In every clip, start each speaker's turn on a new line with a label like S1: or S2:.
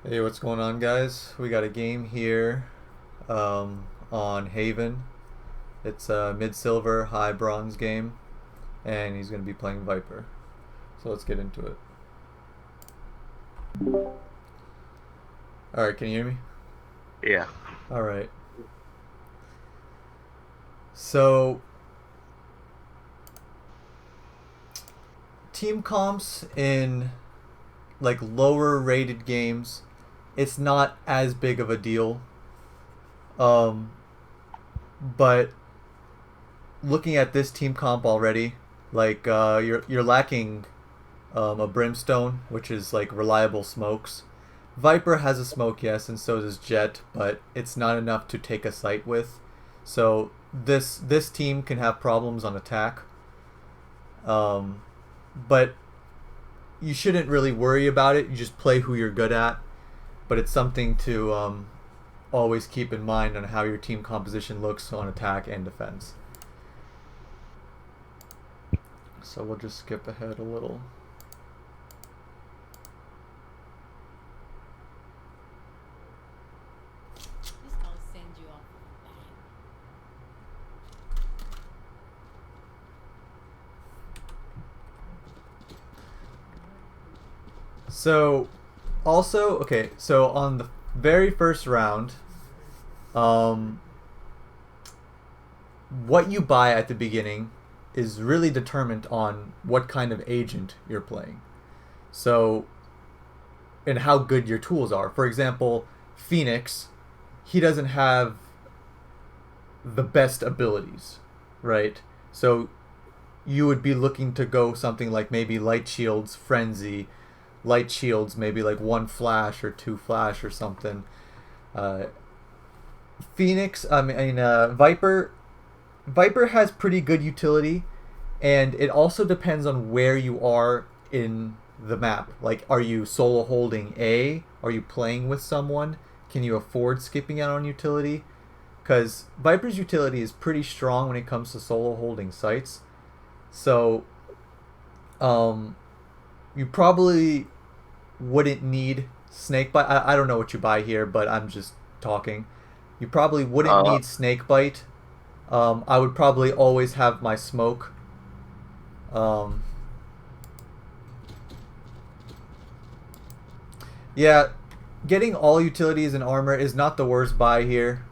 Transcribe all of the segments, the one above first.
S1: Hey, what's going on, guys? We got a game here on Haven. It's a mid-silver, high bronze game, and he's going to be playing Viper. So let's get into it. Alright, can you hear me?
S2: Yeah.
S1: Alright. So, team comps in like lower rated games, it's not as big of a deal. Um, but looking at this team comp already, like you're lacking a brimstone, which is like reliable smokes. Viper has a smoke, yes, and so does Jet, but it's not enough to take a site with. So this team can have problems on attack. Um, but you shouldn't really worry about it. You just play who you're good at. But it's something to always keep in mind on how your team composition looks on attack and defense. So we'll just skip ahead a little.
S3: I'll send you off with a bang.
S1: So, also, okay, so on the very first round, um, what you buy at the beginning is really determined on what kind of agent you're playing. So, and how good your tools are. For example, Phoenix, he doesn't have the best abilities, right? So, you would be looking to go something like maybe Light Shield's Frenzy, Light Shields, maybe like one flash or two flash or something. Uh, Viper. Viper has pretty good utility, and it also depends on where you are in the map. Like, are you solo holding A? Are you playing with someone? Can you afford skipping out on utility? Because Viper's utility is pretty strong when it comes to solo holding sites. So, um, you probably wouldn't need Snakebite. I don't know what you buy here, but I'm just talking. You probably wouldn't
S2: Uh,
S1: need Snakebite. I would probably always have my smoke. Um, yeah, getting all utilities and armor is not the worst buy here.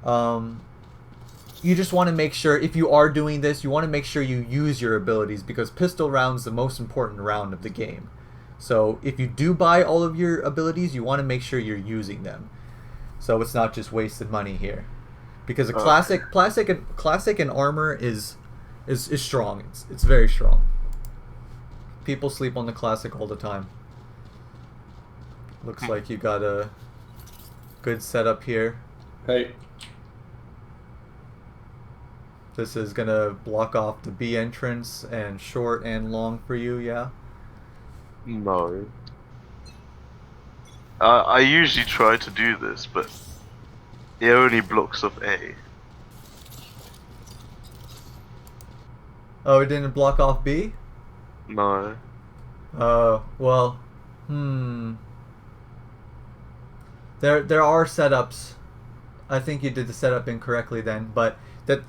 S1: Um, you just want to make sure, if you are doing this, you want to make sure you use your abilities, because pistol round's the most important round of the game. So if you do buy all of your abilities, you want to make sure you're using them. So it's not just wasted money here. Because a
S2: okay.
S1: classic and armor is strong. It's very strong. People sleep on the classic all the time. Looks like you got a good setup here.
S4: Hey,
S1: This is gonna block off the B entrance and short and long for you, yeah?
S2: No. I usually try to do this, but it only blocks off A.
S1: Oh, it didn't block off B?
S2: No.
S1: Well, hmm. There are setups. I think you did the setup incorrectly then, but that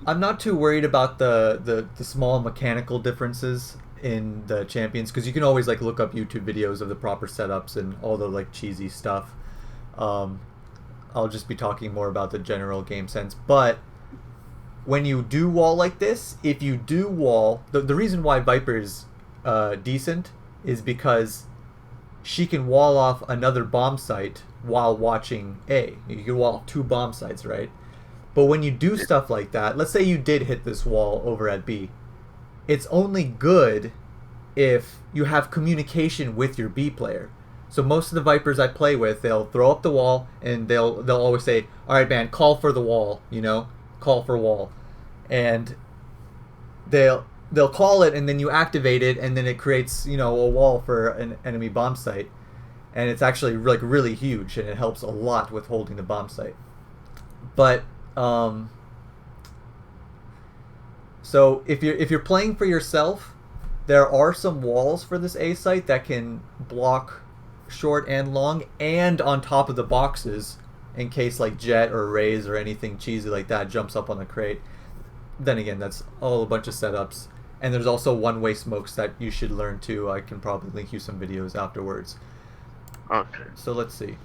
S1: I'm not too worried about the small mechanical differences in the champions, because you can always like look up YouTube videos of the proper setups and all the like cheesy stuff. Um, I'll just be talking more about the general game sense. But when you do wall like this, if you do wall, the reason why Viper is decent is because she can wall off another bomb site while watching A. You can wall off two bomb sites, right? But when you do stuff like that, let's say you did hit this wall over at B, it's only good if you have communication with your B player. So most of the Vipers I play with, they'll throw up the wall and they'll always say, "All right, man, call for the wall," call for wall, and they'll call it, and then you activate it, and then it creates a wall for an enemy bomb site, and it's actually like really huge, and it helps a lot with holding the bomb site. But um, so if you're playing for yourself, there are some walls for this A site that can block short and long, and on top of the boxes, in case like Jet or Raze or anything cheesy like that jumps up on the crate. Then again, that's all a bunch of setups. And there's also one-way smokes that you should learn too. I can probably link you some videos afterwards.
S2: Okay.
S1: So let's see.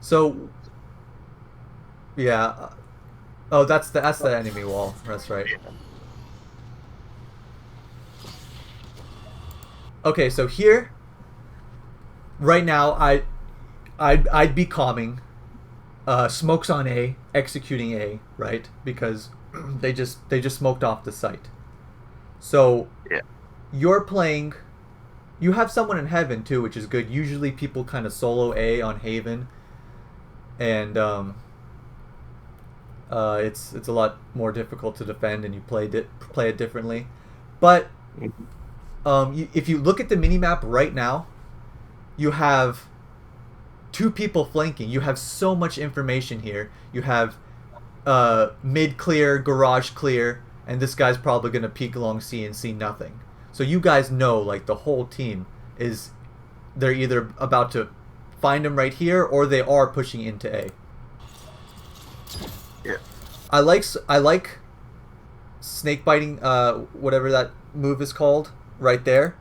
S1: So, yeah. Oh, that's the enemy wall. That's right. Okay, so here, right now, I'd be calming. Smokes on A, executing A, right? Because they just smoked off the site. So
S2: Yeah.
S1: you're playing. You have someone in Heaven too, which is good. Usually people kind of solo A on Haven, and it's a lot more difficult to defend, and you play it differently. But if you look at the minimap right now, you have two people flanking. You have so much information here. You have mid clear, garage clear, and this guy's probably gonna peek along C and see nothing. So you guys know, like, the whole team they're either about to find him right here, or they are pushing into A.
S2: Yeah.
S1: I like snake biting, whatever that move is called, right there.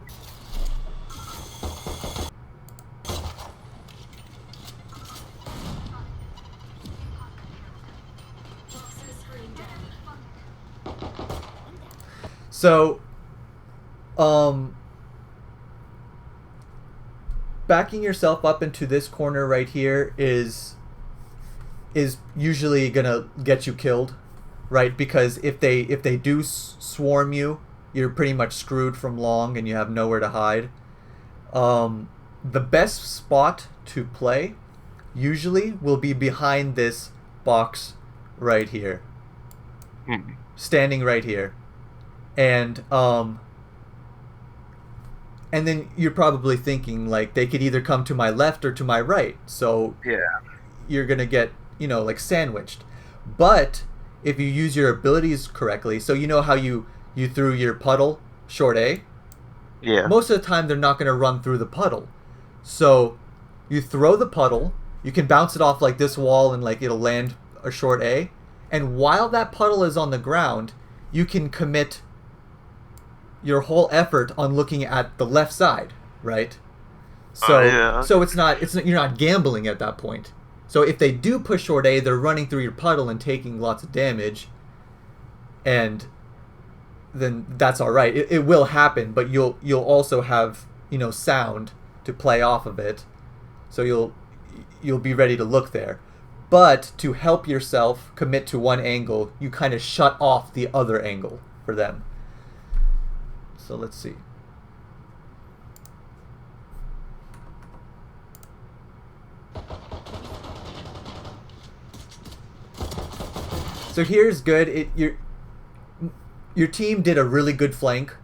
S1: So, backing yourself up into this corner right here is usually gonna get you killed, right? Because if they do swarm you, you're pretty much screwed from long, and you have nowhere to hide. The best spot to play usually will be behind this box right here, standing right here. And then you're probably thinking, like, they could either come to my left or to my right. So
S2: Yeah.
S1: you're going to get, like, sandwiched. But if you use your abilities correctly, so you know how you threw your puddle short A?
S2: Yeah.
S1: Most of the time they're not going to run through the puddle. So you throw the puddle, you can bounce it off like this wall, and like it'll land a short A. And while that puddle is on the ground, you can commit your whole effort on looking at the left side, right? So
S2: yeah.
S1: so it's not you're not gambling at that point. So if they do push short A, they're running through your puddle and taking lots of damage, and then that's all right. It will happen, but you'll also have, sound to play off of it, so you'll be ready to look there. But to help yourself commit to one angle, you kind of shut off the other angle for them. So let's see. So here's good. Your team did a really good flank,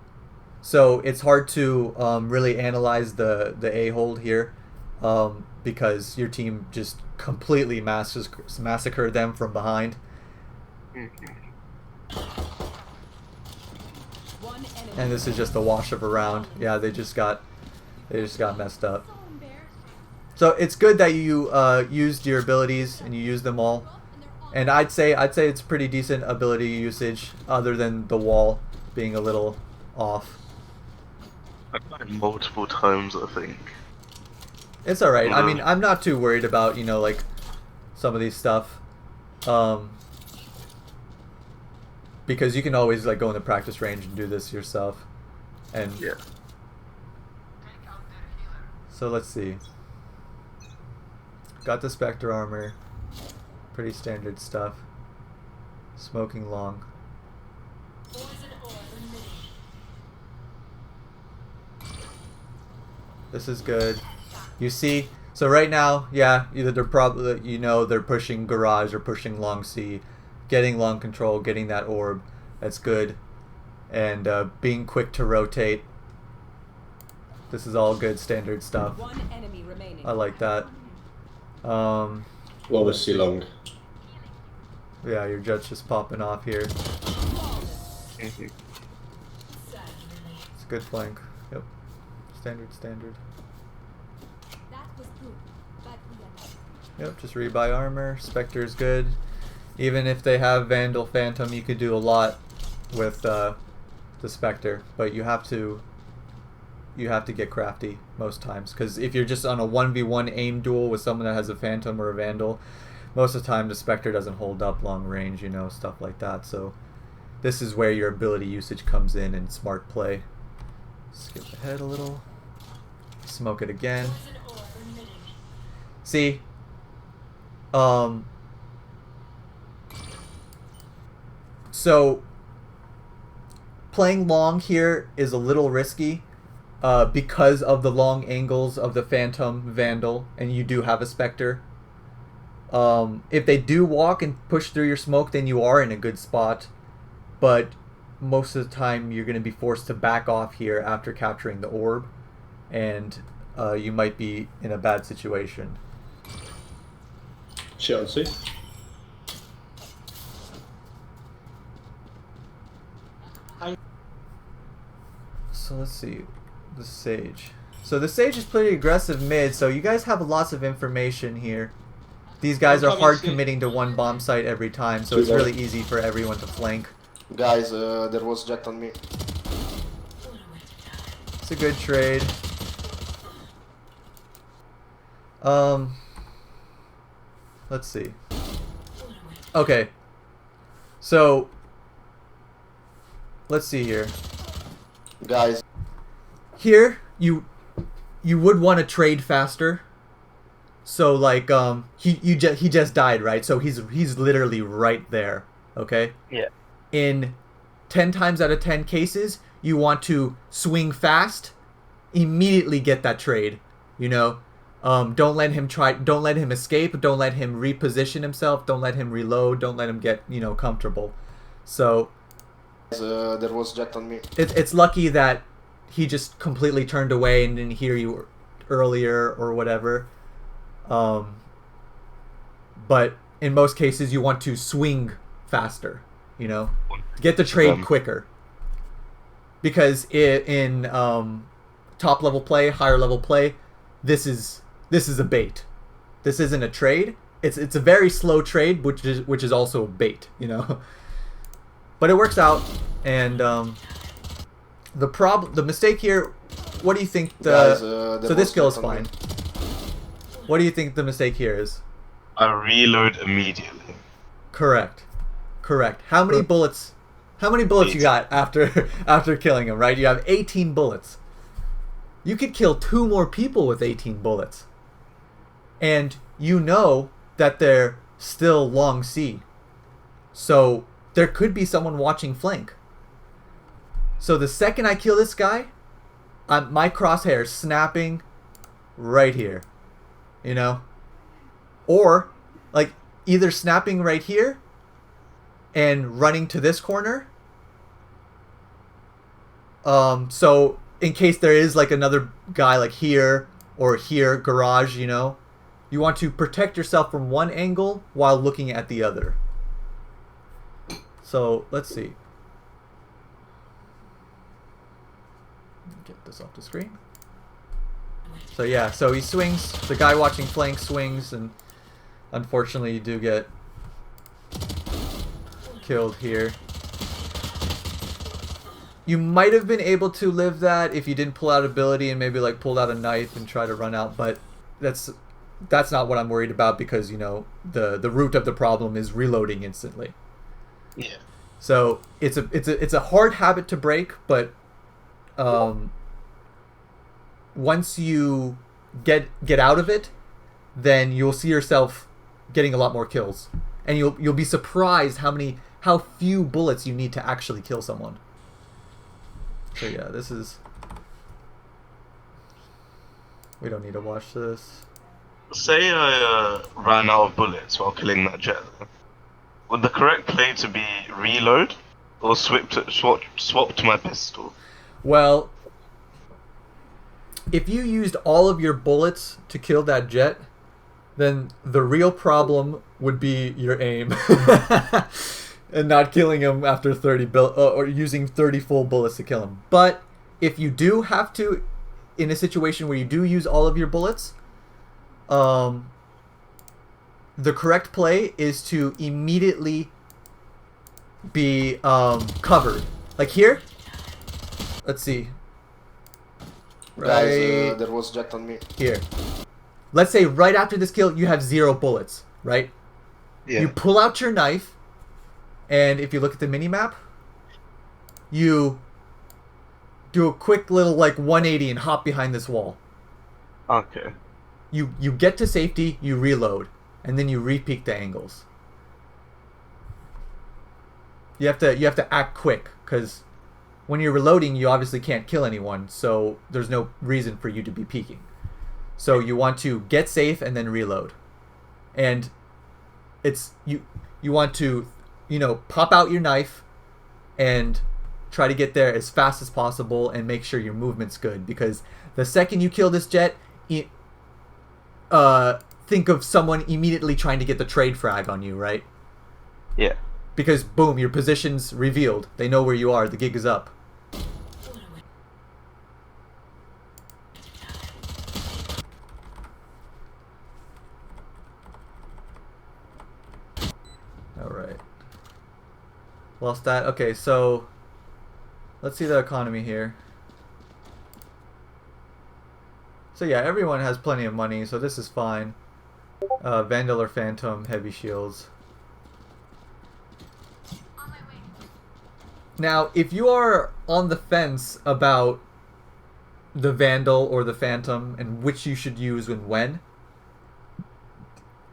S1: so it's hard to really analyze the A-hold here, because your team just completely massacred them from behind. And this is just a wash of a round. Yeah, they just got messed up. So it's good that you used your abilities and you used them all. And I'd say it's pretty decent ability usage, other than the wall being a little off.
S2: I died multiple times, I think.
S1: It's all right. I mean, I'm not too worried about, like, some of these stuff, because you can always, like, go in the practice range and do this yourself. And
S2: Yeah.
S1: so let's see. Got the Spectre armor. Pretty standard stuff. Smoking long. This is good. You see, so right now, yeah, either they're probably, they're pushing garage or pushing long C, getting long control, getting that orb. That's good. And being quick to rotate. This is all good standard stuff.
S3: One enemy remaining.
S1: I like that.
S4: What was C long?
S1: Yeah, your jet's just popping off here. It's a good flank. Yep. Standard.
S3: That was good, but we are not.
S1: Yep, just rebuy armor. Spectre's good. Even if they have Vandal Phantom, you could do a lot with the Spectre, but you have to get crafty most times, because if you're just on a 1v1 aim duel with someone that has a Phantom or a Vandal, most of the time the Spectre doesn't hold up long range, you know, stuff like that. So this is where your ability usage comes in and smart play. Skip ahead a little. Smoke it again. See? So playing long here is a little risky because of the long angles of the Phantom Vandal, and you do have a Spectre. If they do walk and push through your smoke, then you are in a good spot, but most of the time you're going to be forced to back off here after capturing the orb, and you might be in a bad situation.
S4: Chelsea.
S1: So let's see, the Sage. So the Sage is pretty aggressive mid, so you guys have lots of information here. These guys are hard committing to one bomb site every time, so it's really easy for everyone to flank.
S5: Guys, there was Jet on me.
S1: It's a good trade. Let's see. Okay. So let's see here.
S5: Guys.
S1: Here you would want to trade faster. So like he just died, right? So he's literally right there, okay?
S2: Yeah.
S1: In 10 times out of 10 cases, you want to swing fast, immediately get that trade, you know? Don't let him escape, don't let him reposition himself, don't let him reload, don't let him get, you know, comfortable. So
S5: there was Jet on me.
S1: it's lucky that he just completely turned away and didn't hear you earlier or whatever. But in most cases, you want to swing faster, you know, get the trade quicker. Because in top level play, higher level play, this is a bait. This isn't a trade. It's a very slow trade, which is also a bait, you know. But it works out, and the mistake here. What do you think so this skill is fine. What do you think the mistake here is?
S2: I reload immediately.
S1: Correct. How many bullets? How many bullets you got after killing him? Right, you have 18 bullets. You could kill 2 more people with 18 bullets, and you know that they're still long C. So there could be someone watching flank. So the second I kill this guy, my crosshair is snapping right here, you know, or like either snapping right here and running to this corner. So in case there is like another guy like here or here, garage, you know, you want to protect yourself from one angle while looking at the other. So let's see. Get this off the screen. So yeah, so he swings, the guy watching flank swings, and unfortunately you do get killed here. You might have been able to live that if you didn't pull out ability and maybe like pulled out a knife and try to run out, but that's not what I'm worried about, because, you know, the root of the problem is reloading instantly.
S2: Yeah.
S1: So it's a hard habit to break, but once you get out of it, then you'll see yourself getting a lot more kills, and you'll be surprised how few bullets you need to actually kill someone. So yeah, this is. We don't need to watch this.
S2: Say I ran out of bullets while killing that jet. Would the correct play to be reload or swap to my pistol?
S1: Well, if you used all of your bullets to kill that jet, then the real problem would be your aim. And not killing him after 30 or using 30 full bullets to kill him. But if you do have to in a situation where you do use all of your bullets, the correct play is to immediately be covered. Like here, let's see.
S5: Guys,
S1: Right
S5: there was jet on me.
S1: here. Let's say right after this kill, you have 0 bullets, right?
S2: Yeah.
S1: You pull out your knife, and if you look at the mini-map, you do a quick little like 180 and hop behind this wall.
S2: Okay.
S1: You get to safety, you reload, and then you repeat the angles. You have to act quick, because when you're reloading, you obviously can't kill anyone, so there's no reason for you to be peeking. So you want to get safe and then reload. And it's you want to, pop out your knife and try to get there as fast as possible and make sure your movement's good, because the second you kill this jet, think of someone immediately trying to get the trade frag on you, right?
S2: Yeah.
S1: Because boom, your position's revealed. They know where you are. The gig is up. Alright. Lost that. Okay, so let's see the economy here. So yeah, everyone has plenty of money, so this is fine. Vandal or Phantom, heavy shields. Now, if you are on the fence about the Vandal or the Phantom and which you should use and when,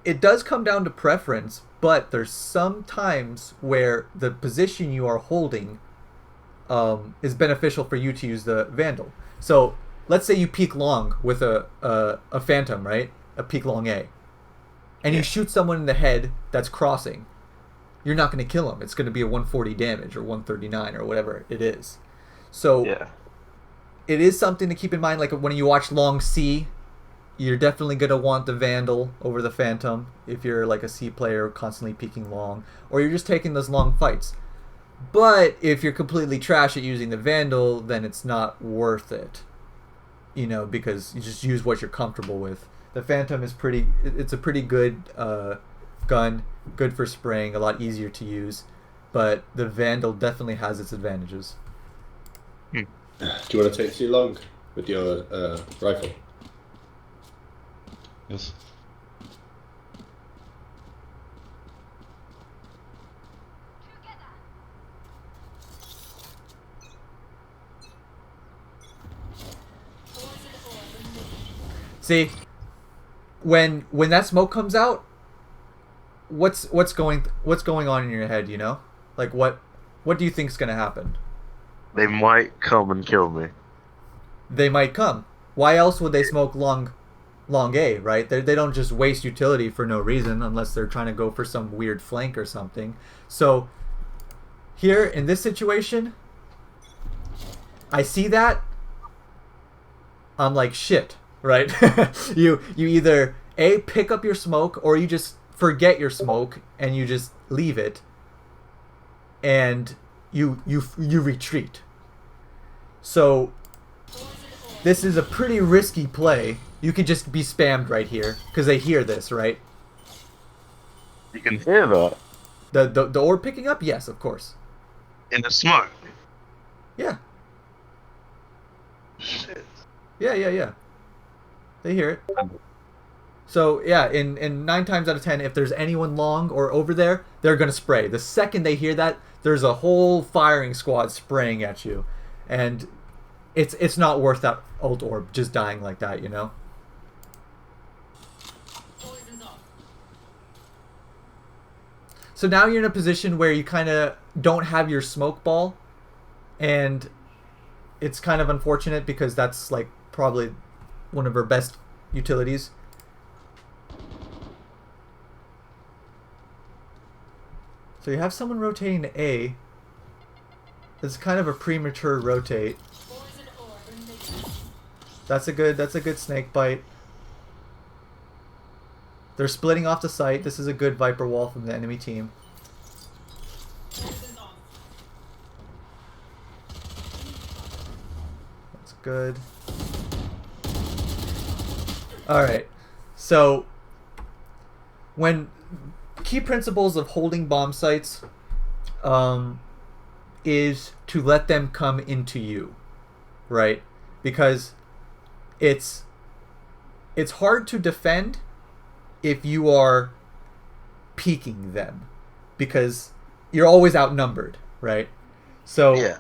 S1: it does come down to preference, but there's some times where the position you are holding is beneficial for you to use the Vandal. So, let's say you peek long with a Phantom, right? A peek long A. And you shoot someone in the head that's crossing. You're not going to kill him. It's going to be a 140 damage or 139 or whatever it is. So, it is something to keep in mind. Like when you watch Long C, you're definitely going to want the Vandal over the Phantom if you're like a C player constantly peeking long, or you're just taking those long fights. But if you're completely trash at using the Vandal, then it's not worth it. Because you just use what you're comfortable with. The Phantom is it's a pretty good gun, good for spraying, a lot easier to use, but the Vandal definitely has its advantages.
S4: Do you want to take too long with your rifle?
S6: Yes.
S1: See, when that smoke comes out, what's going on in your head? Like what do you think's gonna happen?
S2: They might come and kill me.
S1: They might come. Why else would they smoke long A, right? They don't just waste utility for no reason unless they're trying to go for some weird flank or something. So here in this situation, I see that, I'm like, shit, right? you either A, pick up your smoke, or you just forget your smoke and you just leave it and you retreat. So this is a pretty risky play. You could just be spammed right here because they hear this, right?
S2: You can hear that
S1: The orb picking up? Yes, of course.
S2: in the smoke.
S1: Yeah.
S2: Shit.
S1: Yeah. They hear it. So yeah, in 9 times out of 10, if there's anyone long or over there, they're gonna spray. The second they hear that, there's a whole firing squad spraying at you, and it's not worth that ult orb just dying like that, So now you're in a position where you kind of don't have your smoke ball, and it's kind of unfortunate because that's like probably one of her best utilities. So you have someone rotating to A. It's kind of a premature rotate. That's a good snake bite. They're splitting off the site. This is a good Viper wall from the enemy team. That's good. All right. So, when key principles of holding bomb sites is to let them come into you, right? Because it's hard to defend if you are peeking them, because you're always outnumbered, right? So
S2: Yeah.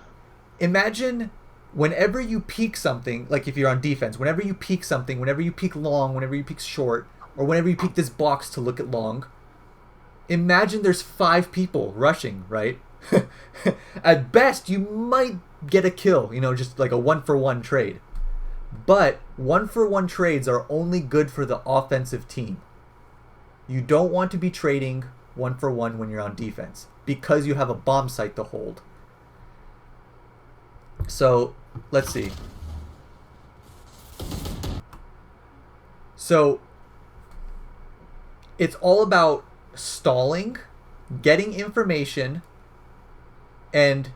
S1: imagine whenever you peek something, like if you're on defense, whenever you peek something, whenever you peek long, whenever you peek short, or whenever you peek this box to look at long, imagine there's 5 people rushing, right? At best, you might get a kill, just like a 1-for-1 trade. But 1-for-1 trades are only good for the offensive team. You don't want to be trading 1-for-1 when you're on defense, because you have a bomb site to hold. So, let's see. So, it's all about stalling, getting information, and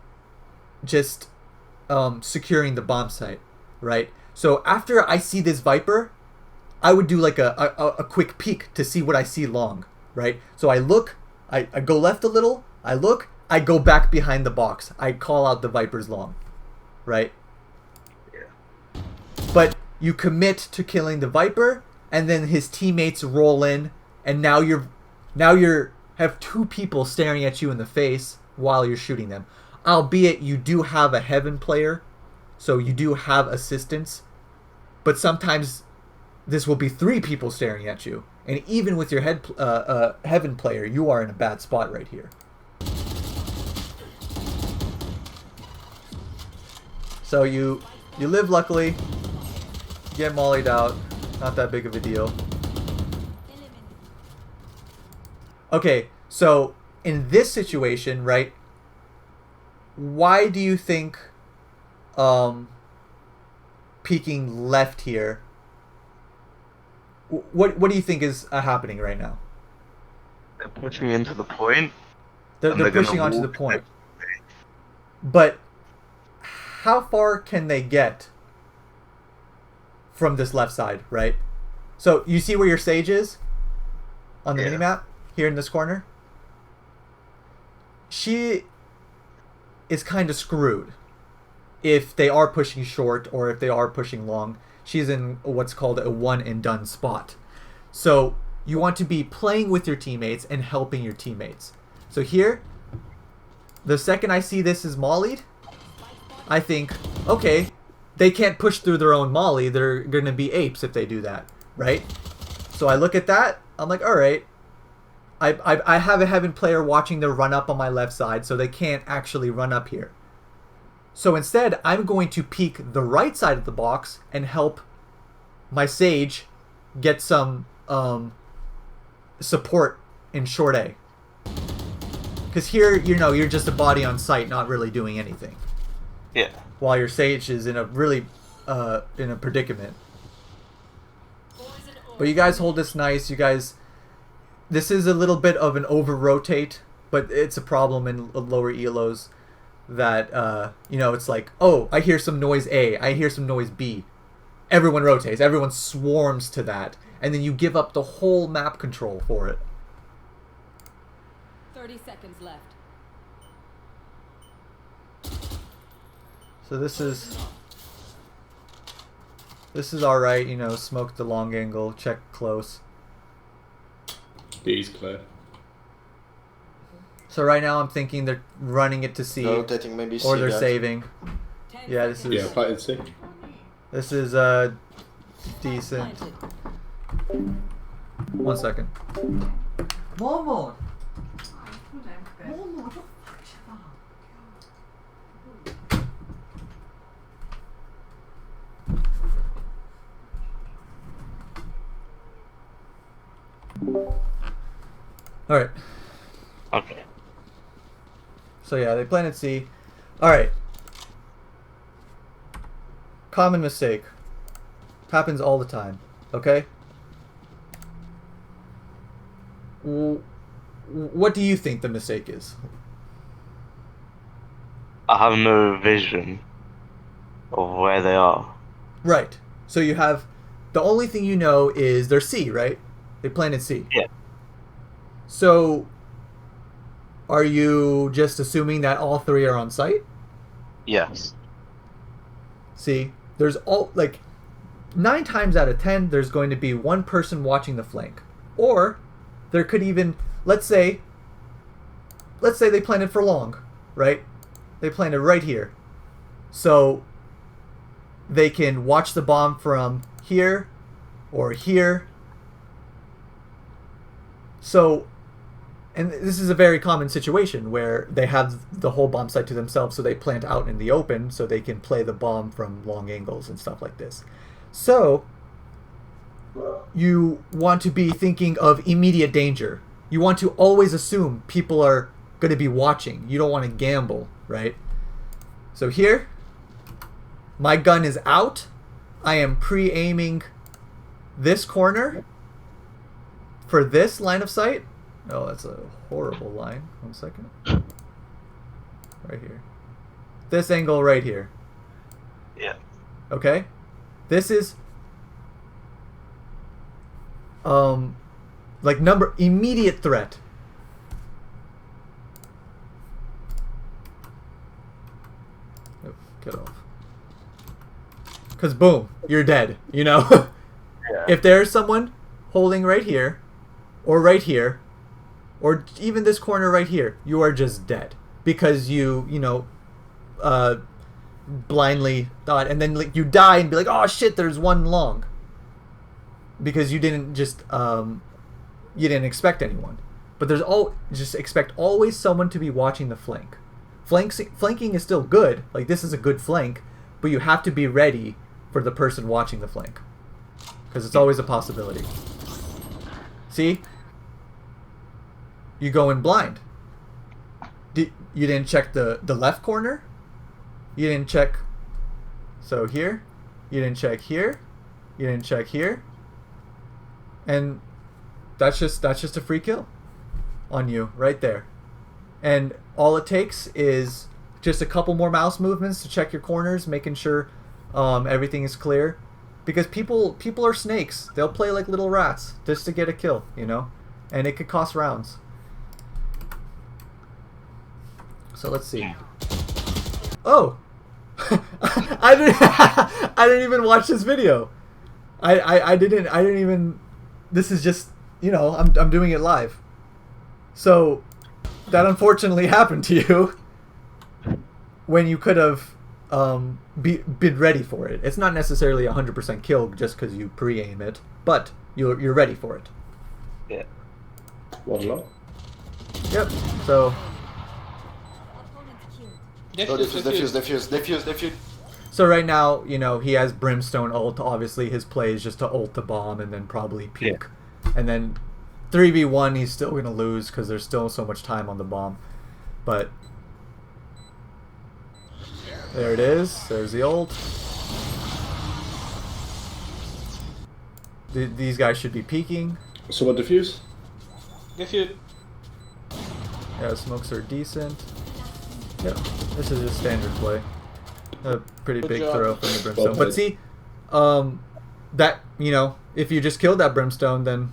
S1: just securing the bomb site, right? So after I see this Viper, I would do like a quick peek to see what I see long, right? So I look, I go left a little, I look, I go back behind the box. I call out the Viper's long, right?
S2: Yeah.
S1: But you commit to killing the Viper, and then his teammates roll in, and now you're have 2 people staring at you in the face while you're shooting them. Albeit you do have a Heaven player, so you do have assistance, but sometimes this will be 3 people staring at you, and even with your Heaven player, you are in a bad spot right here. So you live luckily, get mollied out, not that big of a deal. Okay, so in this situation, right, why do you think peeking left here, what do you think is happening right now?
S2: They're pushing into the point.
S1: They're
S2: gonna
S1: pushing onto the
S2: walk
S1: point. But how far can they get from this left side, right? So you see where your Sage is on the minimap here in this corner? She is kind of screwed if they are pushing short or if they are pushing long. She's in what's called a one and done spot. So you want to be playing with your teammates and helping your teammates. So here, the second I see this is mollied, I think, okay, they can't push through their own molly. They're going to be apes if they do that, right? So I look at that. I'm like, all right. I have a Heaven player watching their run up on my left side, so they can't actually run up here. So instead, I'm going to peek the right side of the box and help my Sage get some support in short A. Because here, you're just a body on site, not really doing anything.
S2: Yeah.
S1: While your Sage is in a really in a predicament. But you guys hold this nice. You guys, this is a little bit of an over rotate, but it's a problem in lower elos that it's like, oh, I hear some noise A, I hear some noise B. Everyone rotates. Everyone swarms to that, and then you give up the whole map control for it.
S3: 30 seconds left.
S1: So this is all right. Smoke the long angle, check close.
S4: B's clear.
S1: So right now I'm thinking they're running it to C,
S5: Rotating maybe
S1: or
S5: C,
S1: they're
S5: guys.
S1: saving. Yeah, this is
S4: Yeah, planted C.
S1: this is decent. One second. Momo. All right.
S2: Okay.
S1: So yeah, they planted C. All right. Common mistake. Happens all the time. Okay. What do you think the mistake is?
S2: I have no vision of where they are.
S1: Right. So you have the only thing you know is they're C, right? They planted C.
S2: Yeah.
S1: So, are you just assuming that all three are on site?
S2: Yes.
S1: See, there's all like 9 times out of 10, there's going to be one person watching the flank, or there could even let's say they planted for long, right? They planted right here, so they can watch the bomb from here or here. So, and this is a very common situation where they have the whole bomb site to themselves, so they plant out in the open so they can play the bomb from long angles and stuff like this. So, you want to be thinking of immediate danger. You want to always assume people are going to be watching. You don't want to gamble, right? So here, my gun is out. I am pre-aiming this corner for this line of sight. Oh, that's a horrible line. 1 second. Right here. This angle right here.
S2: Yeah.
S1: Okay? This is like immediate threat. Oh, get off. Cause boom, you're dead, you know?
S2: Yeah.
S1: If there's someone holding right here, or right here, or even this corner right here, you are just dead. Because you blindly thought, and then like you die and be like, oh shit, there's one long. Because you didn't just you didn't expect anyone. But just expect always someone to be watching the flank. Flanking is still good, like this is a good flank, but you have to be ready for the person watching the flank. Because it's always a possibility. See? You go in blind. You didn't check the left corner? You didn't check. So here, you didn't check here, you didn't check here, and that's just a free kill on you right there. And all it takes is just a couple more mouse movements to check your corners, making sure everything is clear. Because people are snakes. They'll play like little rats just to get a kill, you know, and it could cost rounds. So let's see. Oh, I didn't even watch this video. I didn't even. This is just, you know, I'm doing it live. So that unfortunately happened to you when you could have been ready for it. It's not necessarily 100% kill just because you pre-aim it, but you're ready for it.
S2: Yeah.
S4: One long.
S1: Yep. So.
S5: Defuse.
S1: So right now, you know, he has Brimstone ult. Obviously, his play is just to ult the bomb and then probably peek. Yeah. And then 3v1, he's still going to lose because there's still so much time on the bomb. But there it is. There's the ult. These guys should be peeking.
S4: Someone defuse?
S5: Defuse.
S1: Yeah, smokes are decent. Yep, this is just standard play. A pretty big throw from the Brimstone. But see, that, you know, if you just killed that Brimstone, then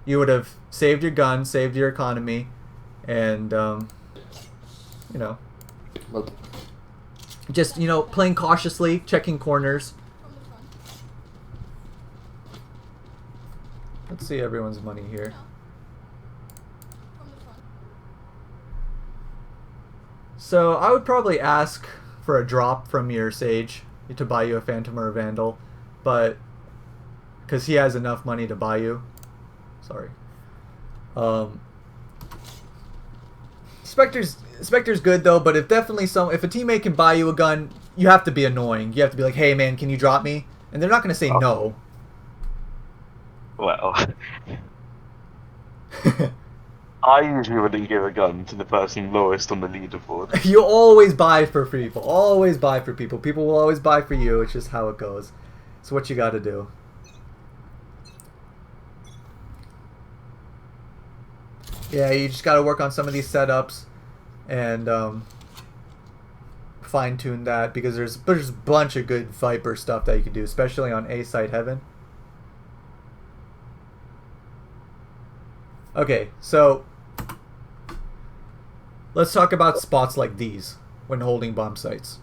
S1: you would have saved your gun, saved your economy, and, you know, just, you know, playing cautiously, checking corners. Let's see everyone's money here. So I would probably ask for a drop from your Sage to buy you a Phantom or a Vandal, but because he has enough money to buy you. Sorry. Spectre's good though, but if a teammate can buy you a gun, you have to be annoying. You have to be like, hey man, can you drop me? And they're not going to say no.
S2: Well, I usually wouldn't give a gun to the person lowest on the leaderboard.
S1: You always buy for people. Always buy for people. People will always buy for you. It's just how it goes. It's what you got to do. Yeah, you just got to work on some of these setups. And fine tune that because there's a bunch of good Viper stuff that you can do, especially on A site Heaven. Okay, so let's talk about spots like these when holding bomb sites.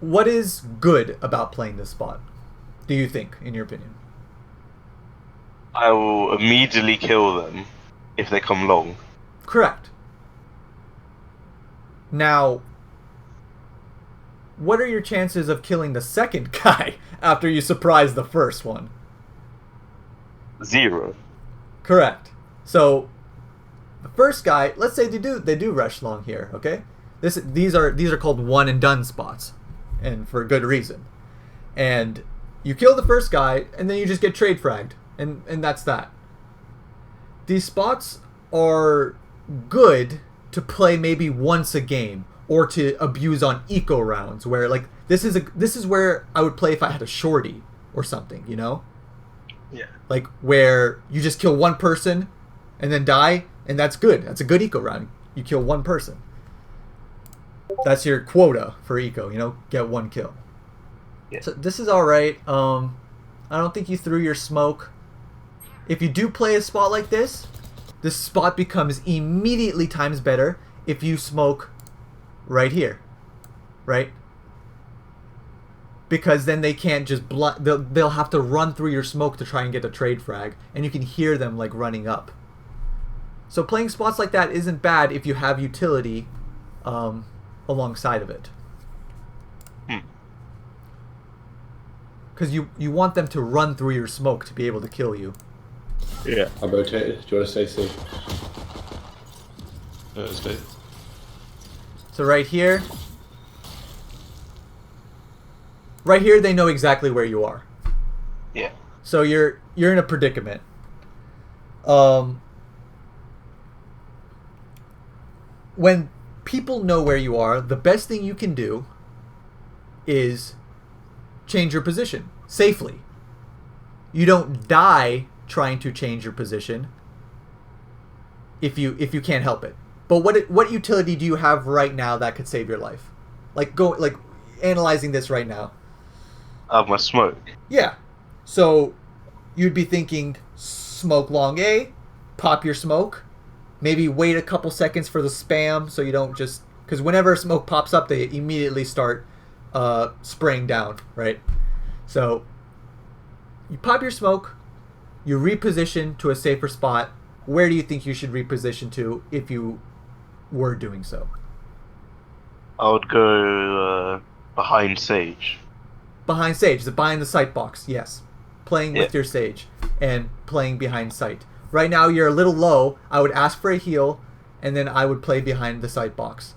S1: What is good about playing this spot, do you think, in your opinion?
S2: I will immediately kill them if they come long.
S1: Correct. Now, what are your chances of killing the second guy after you surprise the first one?
S2: 0.
S1: Correct. So the first guy, let's say they do rush long here, okay? These are called one and done spots, and for good reason. And you kill the first guy, and then you just get trade fragged, and that's that. These spots are good to play maybe once a game, or to abuse on eco rounds, where like this is where I would play if I had a shorty or something, you know?
S2: Yeah.
S1: Like where you just kill one person and then die, and that's good. That's a good eco round. You kill one person. That's your quota for eco, you know, get one kill.
S2: Yeah.
S1: So this is alright. I don't think you threw your smoke. If you do play a spot like this spot becomes immediately times better if you smoke right here. Right? Because then they can't just they'll have to run through your smoke to try and get a trade frag, and you can hear them like running up. So playing spots like that isn't bad if you have utility alongside of it. Because you want them to run through your smoke to be able to kill you.
S2: Yeah.
S4: I rotated. Do you want to say C?
S2: That's good.
S1: So right here, they know exactly where you are.
S2: Yeah.
S1: So you're in a predicament. When people know where you are, the best thing you can do is change your position safely. You don't die trying to change your position if you can't help it. But what utility do you have right now that could save your life? Like analyzing this right now.
S2: My smoke.
S1: Yeah. So you'd be thinking smoke long A, pop your smoke, maybe wait a couple seconds for the spam so you don't just, because whenever smoke pops up they immediately start spraying down, right? So you pop your smoke, you reposition to a safer spot. Where do you think you should reposition to if you were doing so?
S2: I would go behind Sage.
S1: Behind Sage, behind the sight box, yes. Playing with
S2: Yeah.
S1: your Sage and playing behind sight. Right now you're a little low. I would ask for a heal, and then I would play behind the sight box.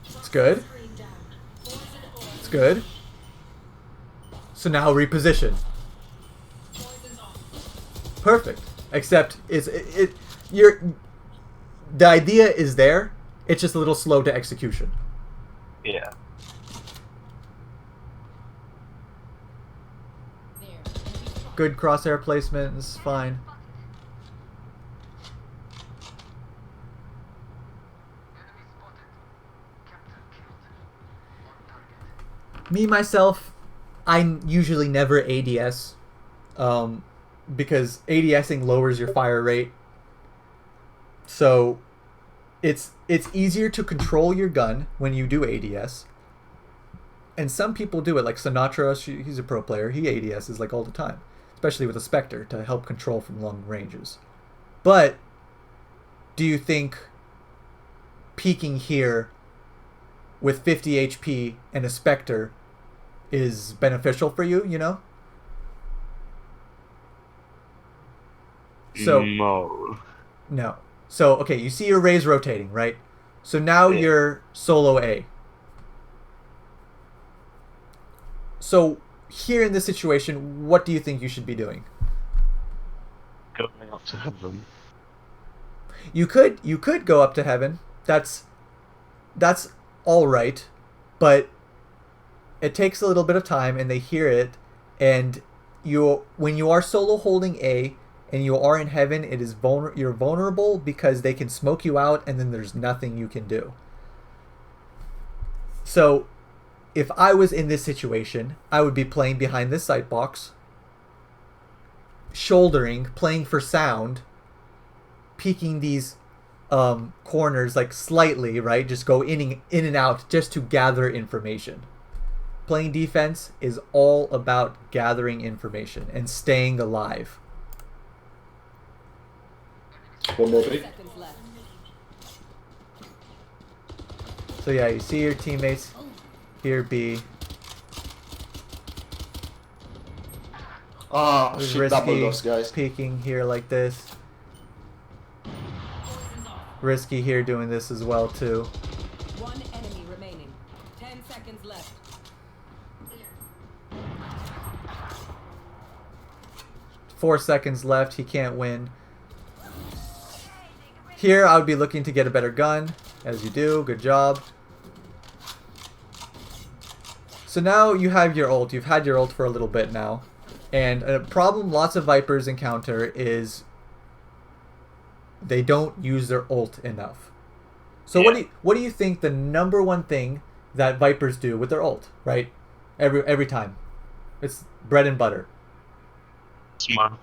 S1: It's good. It's good. So now reposition. Perfect. Except the idea is there. It's just a little slow to execution.
S2: Yeah.
S1: Good crosshair placement is fine. Me, myself, I usually never ADS. Because ADSing lowers your fire rate. So it's easier to control your gun when you do ADS. And some people do it, like Sinatra, he's a pro player, he ADSs like all the time. Especially with a Spectre to help control from long ranges. But do you think peeking here with 50 HP and a Spectre is beneficial for you, you know? So no. So okay, you see your rays rotating, right? So now
S2: Yeah.
S1: you're solo A. So here in this situation, what do you think you should be doing?
S2: Going up to heaven.
S1: You could go up to heaven. That's all right, but it takes a little bit of time, and they hear it. And when you are solo holding A, and you are in heaven, it is you're vulnerable because they can smoke you out and then there's nothing you can do. So if I was in this situation, I would be playing behind this sight box, shouldering, playing for sound, peeking these corners like slightly, right? Just go in and out just to gather information. Playing defense is all about gathering information and staying alive.
S4: One more B.
S3: Seconds left.
S1: So yeah, you see your teammates here B.
S5: Ah,
S1: It was
S5: shit, double
S1: risky
S5: doors, guys.
S1: peeking here like this. Risky here doing this as well too.
S3: One enemy remaining. 10 seconds left.
S1: 4 seconds left. He can't win. Here, I would be looking to get a better gun, as you do. Good job. So now you have your ult. You've had your ult for a little bit now. And a problem lots of Vipers encounter is they don't use their ult enough. So what do you think the number one thing that Vipers do with their ult, right? Every time. It's bread and butter.
S2: Smoke.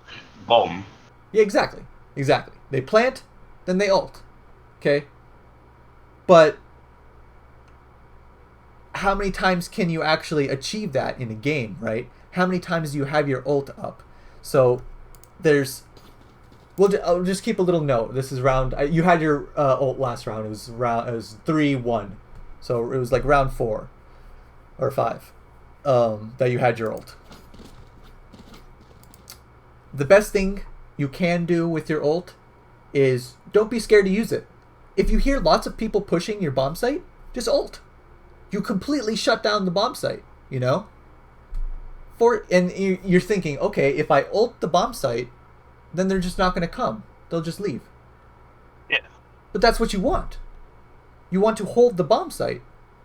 S2: Bomb.
S1: Yeah, exactly. Exactly. They plant, then they ult. Okay? But how many times can you actually achieve that in a game, right? How many times do you have your ult up? So there's... I'll just keep a little note. This is round... You had your ult last round. It was 3-1. So it was like round 4 or 5 that you had your ult. The best thing you can do with your ult is don't be scared to use it. If you hear lots of people pushing your bomb site, just ult. You completely shut down the bomb site, you know? And you're thinking, okay, if I ult the bomb site, then they're just not going to come. They'll just leave.
S2: Yeah.
S1: But that's what you want. You want to hold the bomb site.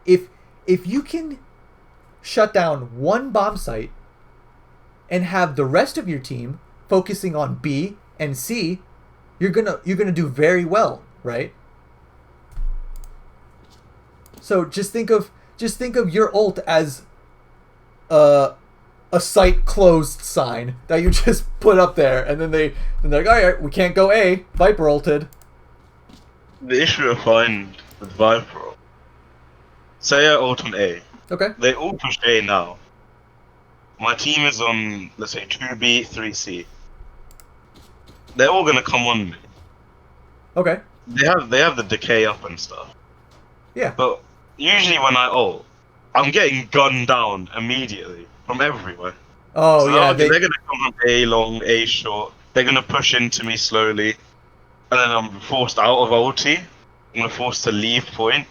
S1: If you can shut down one bomb site and have the rest of your team focusing on B and C, you're gonna do very well, right? So just think of your ult as a site closed sign that you just put up there, and then they're like, all right, we can't go A. Viper ulted.
S2: The issue I find with Viper, say I ult on A.
S1: Okay.
S2: They all push A now. My team is on, let's say, 2B, 3C. They're all gonna come on me.
S1: Okay.
S2: They have the decay up and stuff.
S1: Yeah.
S2: But usually when I ult, I'm getting gunned down immediately from everywhere.
S1: Oh
S2: So
S1: yeah.
S2: they're gonna come from A long, A short. They're gonna push into me slowly, and then I'm forced out of ulti. I'm forced to leave point,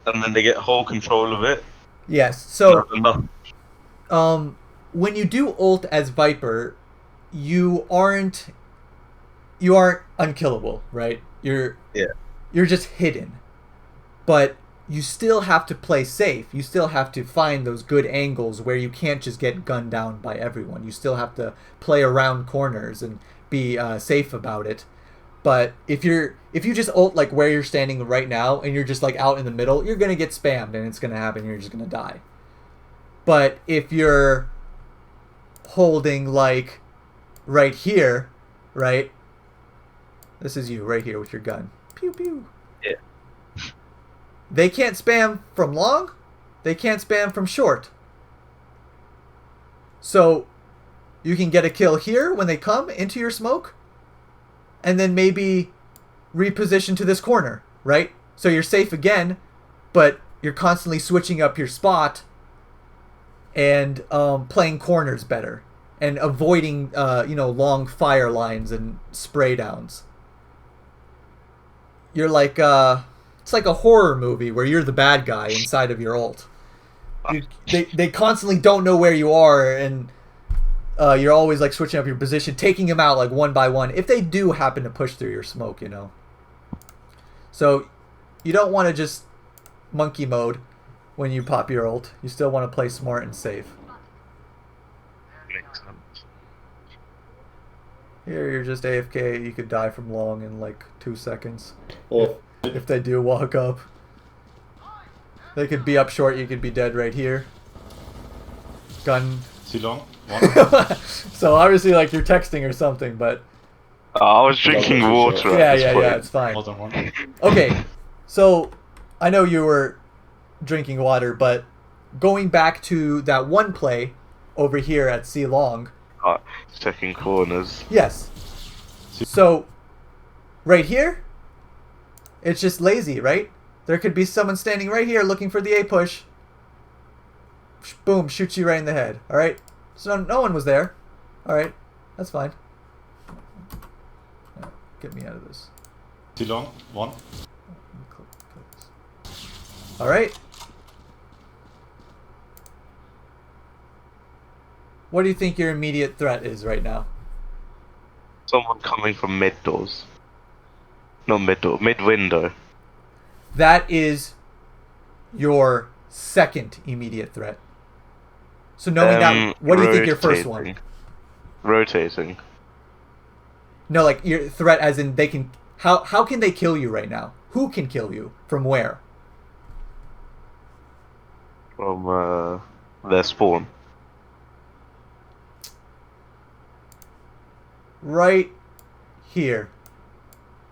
S2: and then they get whole control of it.
S1: Yes. So
S2: Enough.
S1: when you do ult as Viper, you aren't unkillable, right? You're just hidden. But you still have to play safe. You still have to find those good angles where you can't just get gunned down by everyone. You still have to play around corners and be safe about it. But if you just ult like where you're standing right now and you're just like out in the middle, you're gonna get spammed and it's gonna happen. You're just gonna die. But if you're holding like right here, right? This is you right here with your gun. Pew pew.
S2: Yeah.
S1: They can't spam from long. They can't spam from short. So you can get a kill here when they come into your smoke, and then maybe reposition to this corner, right? So you're safe again, but you're constantly switching up your spot and playing corners better and avoiding long fire lines and spray downs. You're like it's like a horror movie where you're the bad guy inside of your ult. They constantly don't know where you are, and you're always like switching up your position, taking them out like one by one if they do happen to push through your smoke, you know. So you don't want to just monkey mode when you pop your ult. You still want to play smart and safe.
S2: Makes sense.
S1: Here you're just AFK. You could die from long in like 2 seconds.
S4: Or
S1: If they do walk up. They could be up short, you could be dead right here. Gun.
S6: Too long?
S1: So obviously like you're texting or something, but
S2: I was drinking water.
S1: yeah,
S2: at this point.
S1: it's fine.
S6: More than one.
S1: Okay, so I know you were drinking water, but going back to that one play over here at C Long.
S2: Checking corners.
S1: Yes. So right here, it's just lazy, right? There could be someone standing right here looking for the A push. Boom, shoots you right in the head. All right. So no one was there. All right, that's fine. Get me out of this.
S6: Too long? One.
S1: All right. What do you think your immediate threat is right now?
S2: Someone coming from mid doors. No, mid door, mid window.
S1: That is your second immediate threat. So knowing that, what do you think your first one?
S2: Rotating.
S1: No, like your threat as in they can... How can they kill you right now? Who can kill you? From where?
S2: From their spawn.
S1: Right here.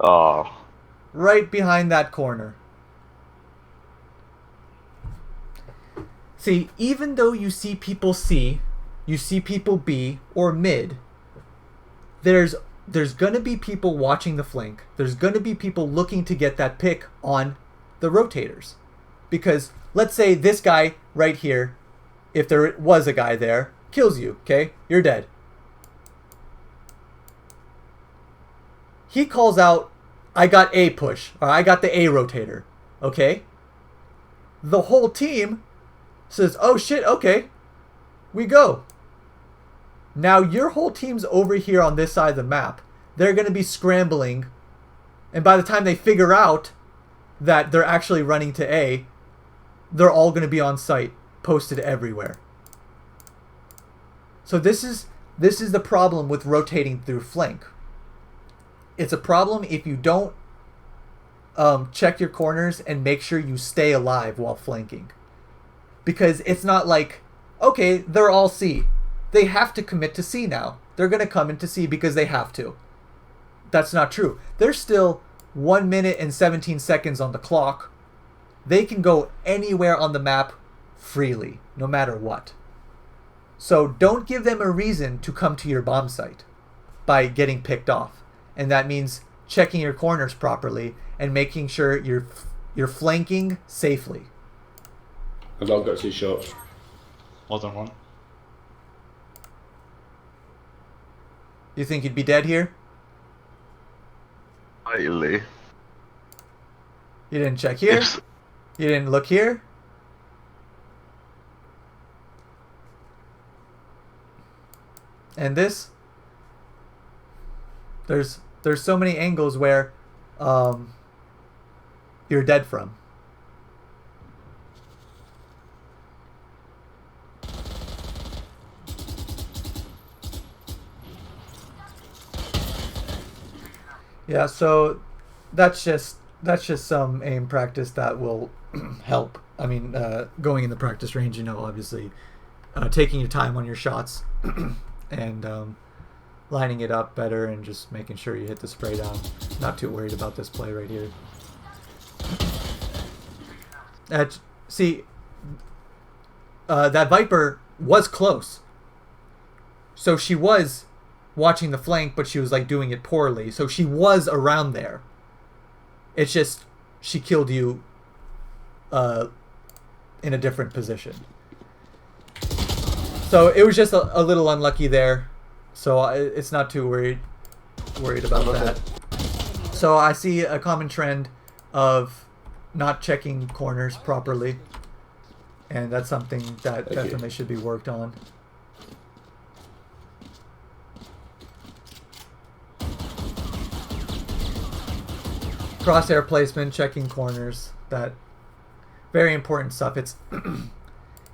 S2: Oh.
S1: Right behind that corner. See, even though you see people C, you see people B, or mid, there's going to be people watching the flank. There's going to be people looking to get that pick on the rotators. Because let's say this guy right here, if there was a guy there, kills you, okay? You're dead. He calls out, I got A push, or I got the A rotator, okay? The whole team says, oh shit, okay, we go. Now your whole team's over here on this side of the map. They're going to be scrambling, and by the time they figure out that they're actually running to A, they're all going to be on site, posted everywhere. So this is the problem with rotating through flank. It's a problem if you don't check your corners and make sure you stay alive while flanking. Because it's not like, okay, they're all C. They have to commit to C now. They're going to come into C because they have to. That's not true. There's still 1 minute and 17 seconds on the clock. They can go anywhere on the map freely, no matter what. So don't give them a reason to come to your bomb site by getting picked off. And that means checking your corners properly and making sure you're flanking safely.
S4: I've not got 2 shots.
S6: More than one.
S1: You think you'd be dead here?
S2: Slightly.
S1: You didn't check here?
S2: Yes.
S1: You didn't look here? And this? There's so many angles where you're dead from. Yeah, so that's just some aim practice that will help. I mean, going in the practice range, you know, obviously taking your time on your shots and lining it up better and just making sure you hit the spray down. Not too worried about this play right here. See, that Viper was close. So she was watching the flank, but she was like doing it poorly. So she was around there. It's just she killed you in a different position. So it was just a little unlucky there. So it's not too worried about that. So I see a common trend of not checking corners properly, and that's something that definitely should be worked on. Crosshair placement, checking corners, that very important stuff. It's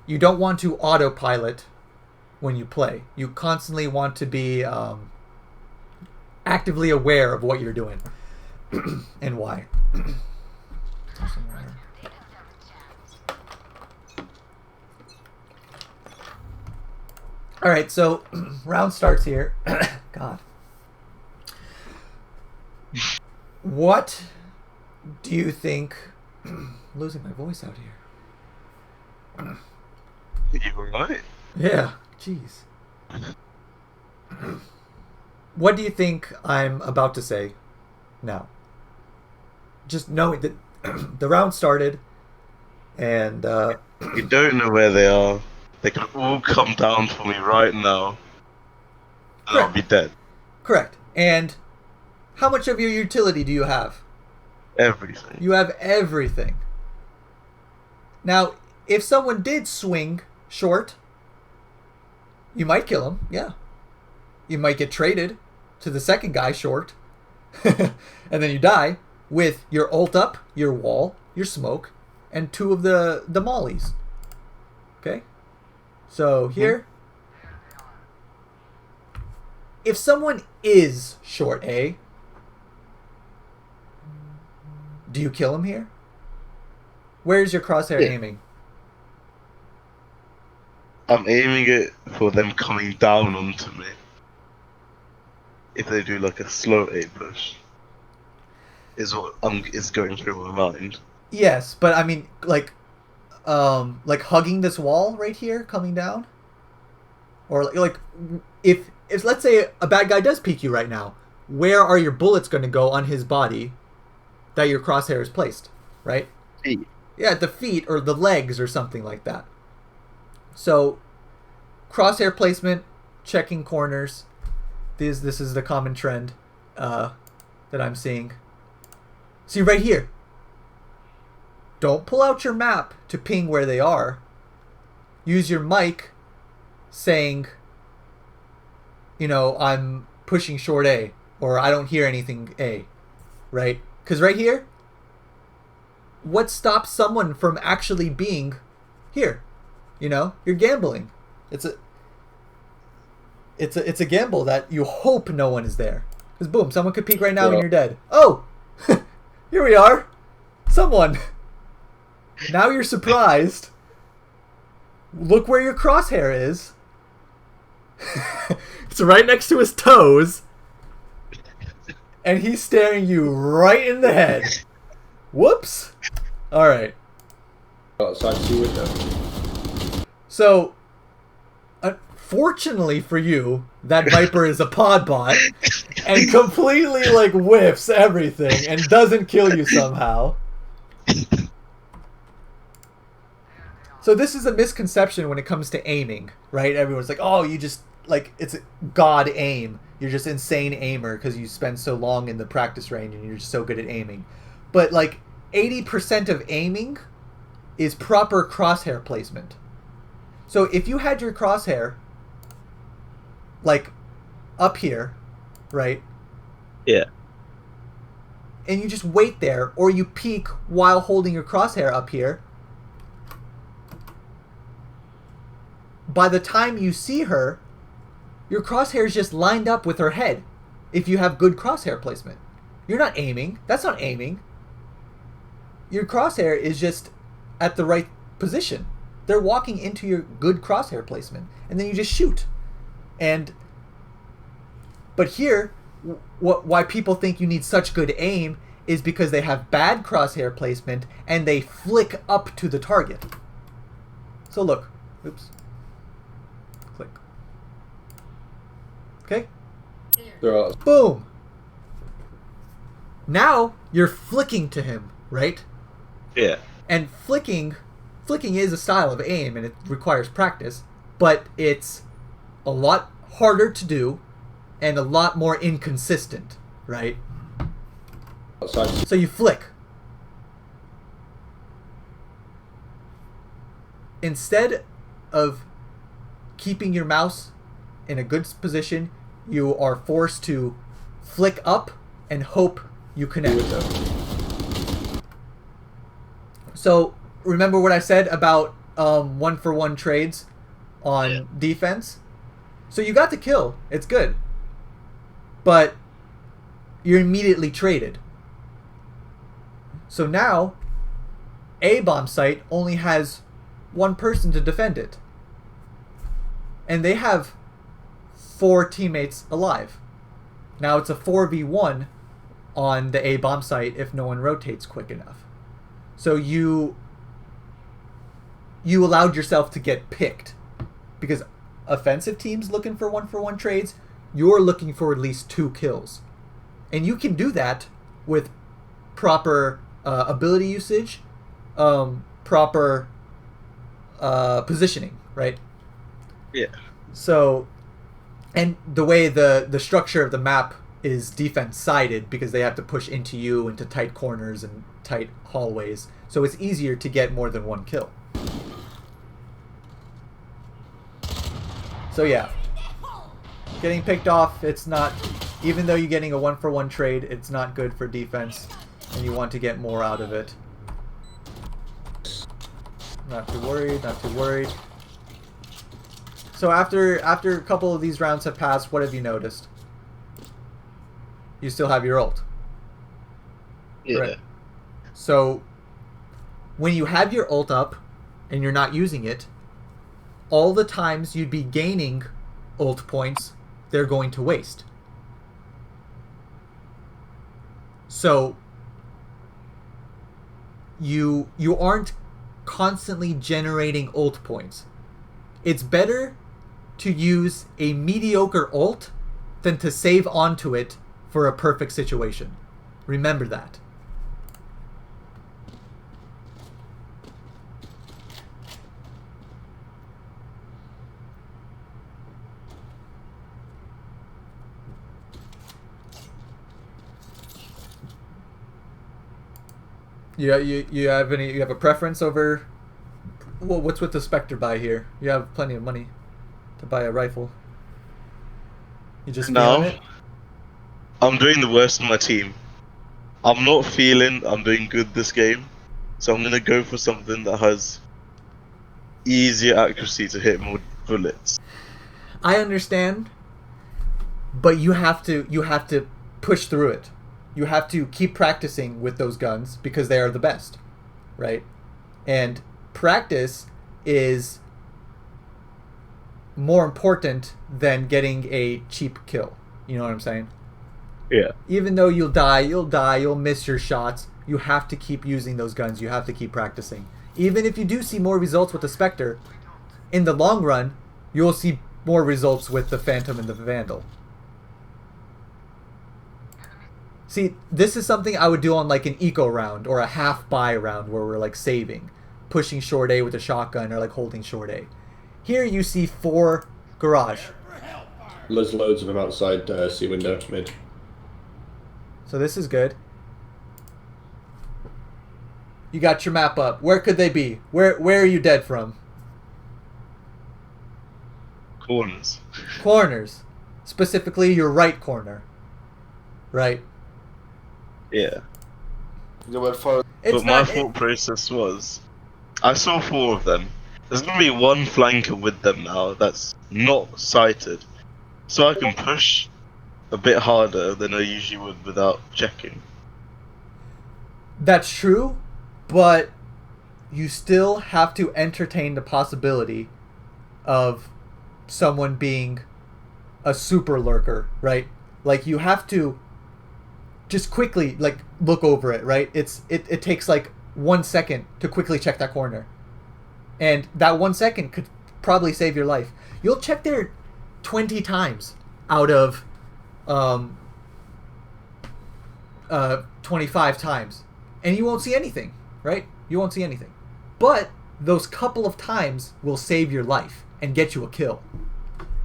S1: you don't want to autopilot when you play. You constantly want to be actively aware of what you're doing and why. All right, so round starts here. God. What do you think? Losing my voice out here.
S2: You alright?
S1: Yeah, jeez. What do you think I'm about to say now? Just knowing that the round started and
S2: You don't know where they are. They could all come down for me right now. And I'll be dead.
S1: correct. And how much of your utility do you have?
S2: Everything.
S1: You have everything. Now, if someone did swing short, you might kill him, yeah. You might get traded to the second guy short, and then you die with your ult up, your wall, your smoke, and 2 of the mollies. Okay? So here, if someone is short A, do you kill him here? Where's your crosshair aiming?
S2: I'm aiming it for them coming down onto me. If they do like a slow A push, is what is going through my mind.
S1: Yes, but I mean, like hugging this wall right here, coming down, or like if let's say a bad guy does peek you right now, where are your bullets going to go on his body that your crosshair is placed, right?
S2: Feet.
S1: Yeah, at the feet or the legs or something like that. So, crosshair placement, checking corners. This is the common trend that I'm seeing. See right here. Don't pull out your map to ping where they are. Use your mic saying, I'm pushing short A, or I don't hear anything A, right? Because right here, what stops someone from actually being here? You're gambling. It's a gamble that you hope no one is there. Because boom, someone could peek right now and you're dead. Oh, here we are. Someone. Now you're surprised. Look where your crosshair is. It's right next to his toes. And he's staring you right in the head. Whoops. Alright.
S4: Outside the window.
S1: So, fortunately for you, that Viper is a pod bot and completely whiffs everything and doesn't kill you somehow. So this is a misconception when it comes to aiming, right? Everyone's like, oh, you just, it's god aim. You're just insane aimer because you spend so long in the practice range and you're just so good at aiming. But 80% of aiming is proper crosshair placement. So if you had your crosshair up here, right?
S2: Yeah.
S1: And you just wait there, or you peek while holding your crosshair up here, by the time you see her, your crosshair is just lined up with her head if you have good crosshair placement. You're not aiming. That's not aiming. Your crosshair is just at the right position. They're walking into your good crosshair placement, and then you just shoot. But here, why people think you need such good aim is because they have bad crosshair placement and they flick up to the target. So look, oops, click. Okay. Boom. Now you're flicking to him, right?
S2: Yeah.
S1: And flicking is a style of aim and it requires practice, but it's a lot harder to do and a lot more inconsistent, right? So you flick. Instead of keeping your mouse in a good position, you are forced to flick up and hope you connect. So remember what I said about 1-for-1 trades on defense? So you got the kill. It's good. But you're immediately traded. So now, A bomb site only has one person to defend it. And they have 4 teammates alive. Now it's a 4v1 on the A bomb site if no one rotates quick enough. So you allowed yourself to get picked. Because offensive teams looking for 1-for-1 trades, you're looking for at least 2 kills. And you can do that with proper ability usage, proper positioning, right?
S2: Yeah.
S1: So, and the way the structure of the map is defense-sided because they have to push into you into tight corners and tight hallways. So it's easier to get more than 1 kill. So yeah, getting picked off, it's not, even though you're getting a 1-for-1 trade, it's not good for defense, and you want to get more out of it. Not too worried, not too worried. So after a couple of these rounds have passed, what have you noticed? You still have your ult.
S2: Yeah.
S1: Right. So when you have your ult up and you're not using it, all the times you'd be gaining ult points, they're going to waste. So you aren't constantly generating ult points. It's better to use a mediocre ult than to save onto it for a perfect situation. Remember that. Yeah, you have a preference over? Well, what's with the Spectre buy here? You have plenty of money to buy a rifle. You just feeling it?
S2: I'm doing the worst on my team. I'm not feeling I'm doing good this game, so I'm gonna go for something that has easier accuracy to hit more bullets.
S1: I understand, but you have to push through it. You have to keep practicing with those guns because they are the best, right? And practice is more important than getting a cheap kill. You know what I'm saying?
S2: Yeah.
S1: Even though you'll die, you'll miss your shots, you have to keep using those guns. You have to keep practicing. Even if you do see more results with the Spectre, in the long run, you'll see more results with the Phantom and the Vandal. See, this is something I would do on like an eco round or a half buy round where we're like saving, pushing short A with a shotgun or like holding short A. Here you see 4 garage.
S4: There's loads of them outside C window mid.
S1: So this is good. You got your map up. Where could they be? Where are you dead from?
S2: Corners.
S1: Corners. Specifically your right corner. Right.
S2: Yeah.
S5: They were far.
S1: It's
S2: But my
S1: not,
S2: thought process was, I saw 4 of them. There's gonna be one flanker with them now that's not sighted, so I can push a bit harder than I usually would without checking.
S1: That's true, but you still have to entertain the possibility of someone being a super lurker, right? Like you have to just quickly like look over it, right? It takes like 1 second to quickly check that corner. And that 1 second could probably save your life. You'll check there 20 times out of 25 times. And you won't see anything, right? You won't see anything. But those couple of times will save your life and get you a kill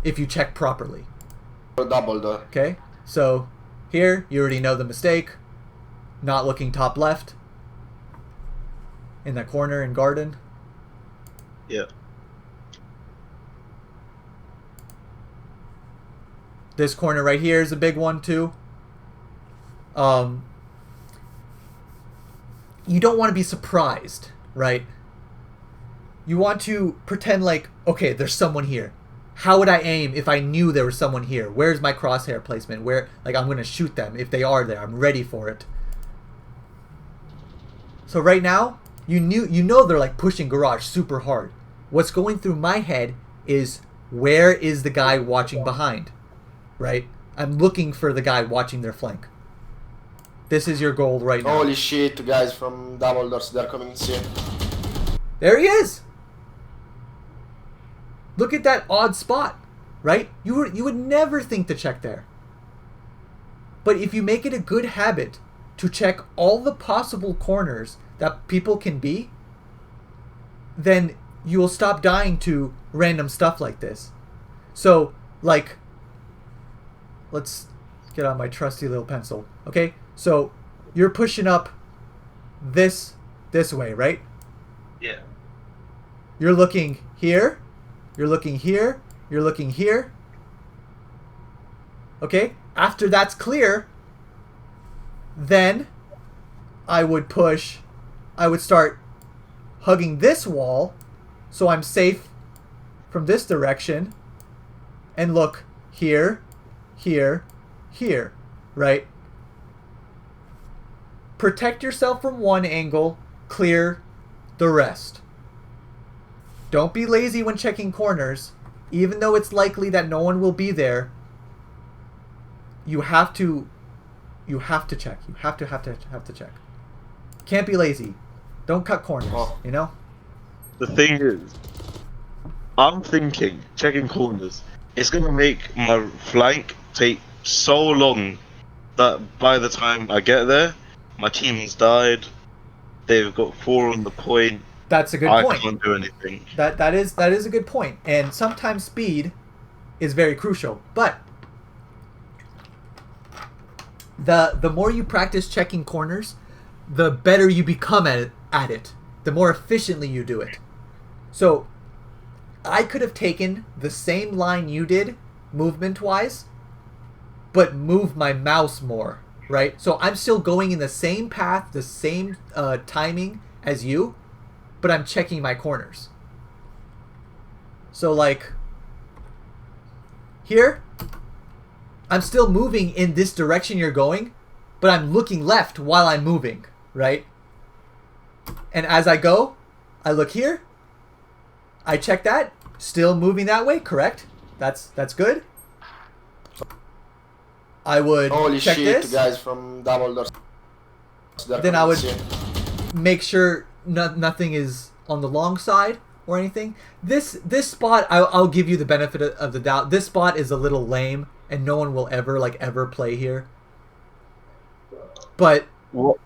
S1: if you check properly.
S5: Double though.
S1: Okay? So here, you already know the mistake. Not looking top left. In that corner in garden.
S2: Yeah.
S1: This corner right here is a big one too. You don't want to be surprised, right? You want to pretend like, okay, there's someone here. How would I aim if I knew there was someone here? Where's my crosshair placement? Where, like, I'm going to shoot them if they are there. I'm ready for it. So right now, you know they're like pushing garage super hard. What's going through my head is, where is the guy watching behind? Right? I'm looking for the guy watching their flank. This is your goal right now.
S5: Holy shit, guys from double doors, they're coming in.
S1: There he is. Look at that odd spot, right? You would never think to check there. But if you make it a good habit to check all the possible corners that people can be, then you will stop dying to random stuff like this. So, like, let's get on my trusty little pencil. Okay, so you're pushing up this way, right?
S2: Yeah.
S1: You're looking here. You're looking here. You're looking here. Okay, after that's clear, then I would start hugging this wall so I'm safe from this direction, and look here, here, here, right? Protect yourself from one angle, clear the rest. Don't be lazy when checking corners. Even though it's likely that no one will be there, you have to check. You have to check. Can't be lazy. Don't cut corners, you know?
S2: The thing is, I'm thinking, checking corners, it's going to make my flank take so long that by the time I get there, my team has died, they've got 4 on the point.
S1: That's a good point.
S2: I can't do anything.
S1: That is a good point. And sometimes speed is very crucial. But the more you practice checking corners, the better you become at it. The more efficiently you do it. So I could have taken the same line you did, movement-wise, but move my mouse more, right? So I'm still going in the same path, the same timing as you, but I'm checking my corners. So like here, I'm still moving in this direction you're going, but I'm looking left while I'm moving, right? And as I go, I look here, I check that, still moving that way, correct? That's good. I would
S5: Holy
S1: check
S5: shit,
S1: this.
S5: guys from double doors. They're
S1: Then I
S5: coming
S1: would
S5: in.
S1: make sure nothing is on the long side or anything. This spot, I'll give you the benefit of the doubt. This spot is a little lame, and no one will ever play here. But
S2: What?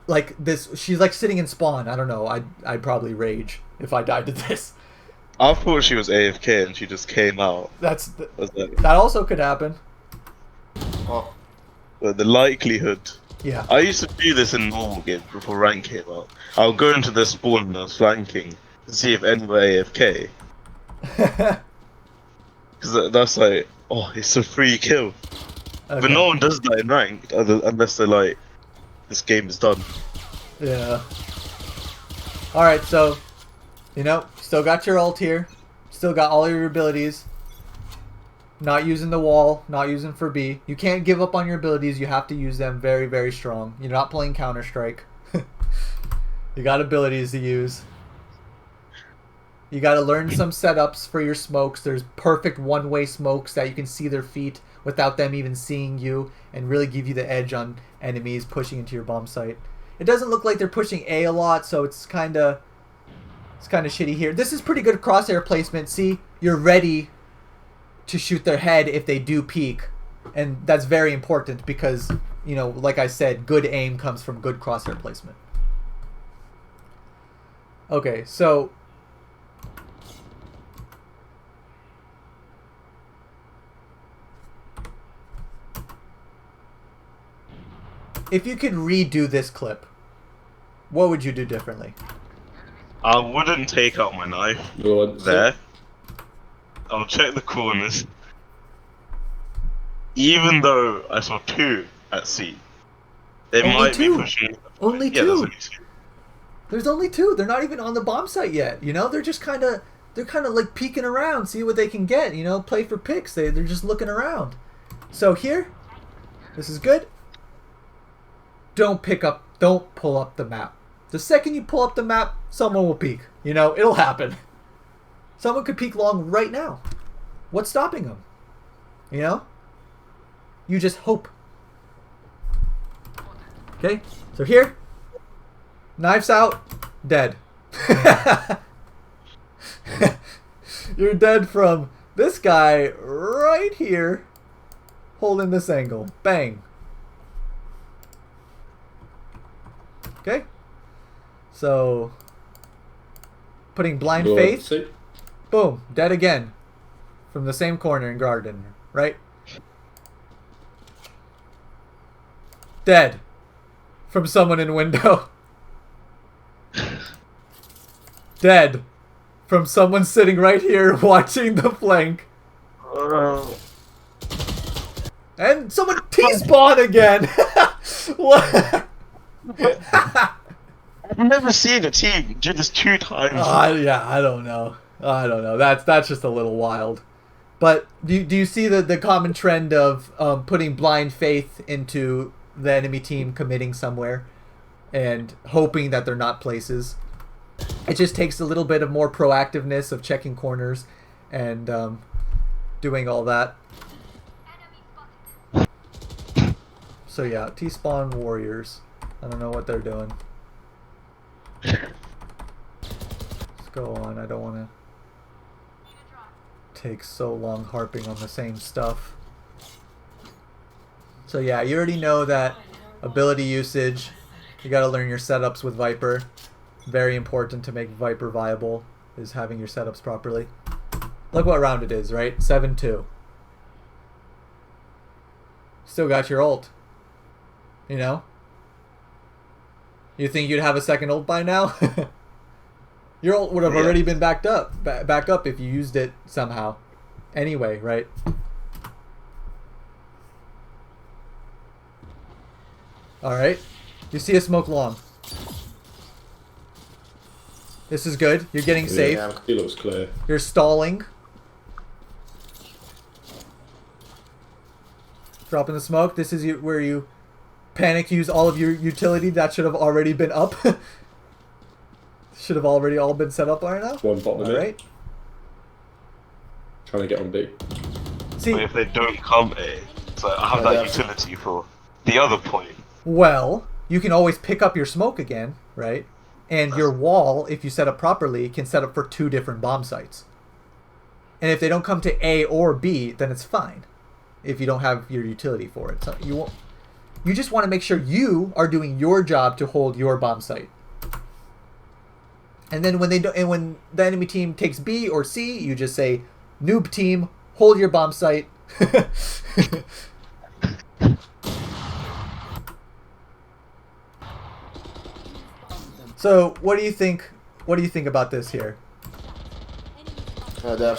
S1: like this, she's like sitting in spawn. I don't know. I'd probably rage if I died to this.
S2: I thought she was AFK and she just came out.
S1: That
S2: That
S1: also could happen.
S5: Oh,
S2: the likelihood.
S1: Yeah.
S2: I used to do this in normal games before rank came out. I'll go into the spawn and I was flanking to see if anyone AFK. Because that's like, oh, it's a free kill.
S1: Okay.
S2: But no one does that in ranked unless they're like, this game is done.
S1: Yeah. Alright, so, still got your ult here. Still got all your abilities. Not using the wall, not using for B. You can't give up on your abilities. You have to use them very, very strong. You're not playing Counter-Strike. You got abilities to use. You got to learn some setups for your smokes. There's perfect one-way smokes that you can see their feet without them even seeing you and really give you the edge on enemies pushing into your bomb site. It doesn't look like they're pushing A a lot, so it's kind of shitty here. This is pretty good crosshair placement. See, you're ready to shoot their head if they do peek, and that's very important because, like I said, good aim comes from good crosshair placement. Okay, so if you could redo this clip, what would you do differently?
S2: I wouldn't take out my knife there. I'll check the corners. Even though I saw 2 at C. They
S1: Only
S2: might
S1: 2?
S2: be pushing.
S1: Only
S2: Yeah,
S1: 2?
S2: there's only 2.
S1: There's only 2. They're not even on the bomb site yet. They're just kind of they're kind of like peeking around, see what they can get, you know, play for picks. They're just looking around. So here, this is good. Don't pull up the map. The second you pull up the map, someone will peek. You know, it'll happen. Someone could peek long right now. What's stopping them? You know? You just hope. Okay, so here, knives out, dead. You're dead from this guy right here holding this angle. Bang. Okay. So putting blind faith. Boom. Dead again. From the same corner in garden. Right? Dead. From someone in window. Dead. From someone sitting right here watching the flank. And someone T-spawn again. What?
S2: I've never seen a team do this 2 times.
S1: Yeah, I don't know. That's just a little wild. But do you see the common trend of putting blind faith into the enemy team committing somewhere and hoping that they're not places? It just takes a little bit of more proactiveness of checking corners and doing all that. So yeah, T-spawn warriors. I don't know what they're doing. Let's go on. I don't want to take so long harping on the same stuff. So yeah, you already know that ability usage. You got to learn your setups with Viper. Very important to make Viper viable is having your setups properly. Look what round it is, right? 7-2. Still got your ult. You know? You think you'd have a second ult by now? Your ult would have already been backed up. Back up if you used it somehow. Anyway, right? Alright. You see a smoke long. This is good. You're getting safe.
S4: Yeah, he looks clear.
S1: You're stalling. Dropping the smoke. This is where you panic use all of your utility that should have already been up. Should have already all been set up by now.
S4: One bottom of it.
S1: Alright.
S4: Trying to get on B.
S1: See,
S2: But if they don't come A, so I have that utility for the other point.
S1: well, you can always pick up your smoke again, right? And your wall, if you set up properly, can set up for 2 different bomb sites. And if they don't come to A or B, then it's fine. If you don't have your utility for it, so you won't. You just want to make sure you are doing your job to hold your bomb site. And then when they do, and when the enemy team takes B or C, you just say, "Noob team, hold your bomb site." So, what do you think? What do you think about this here?
S5: There.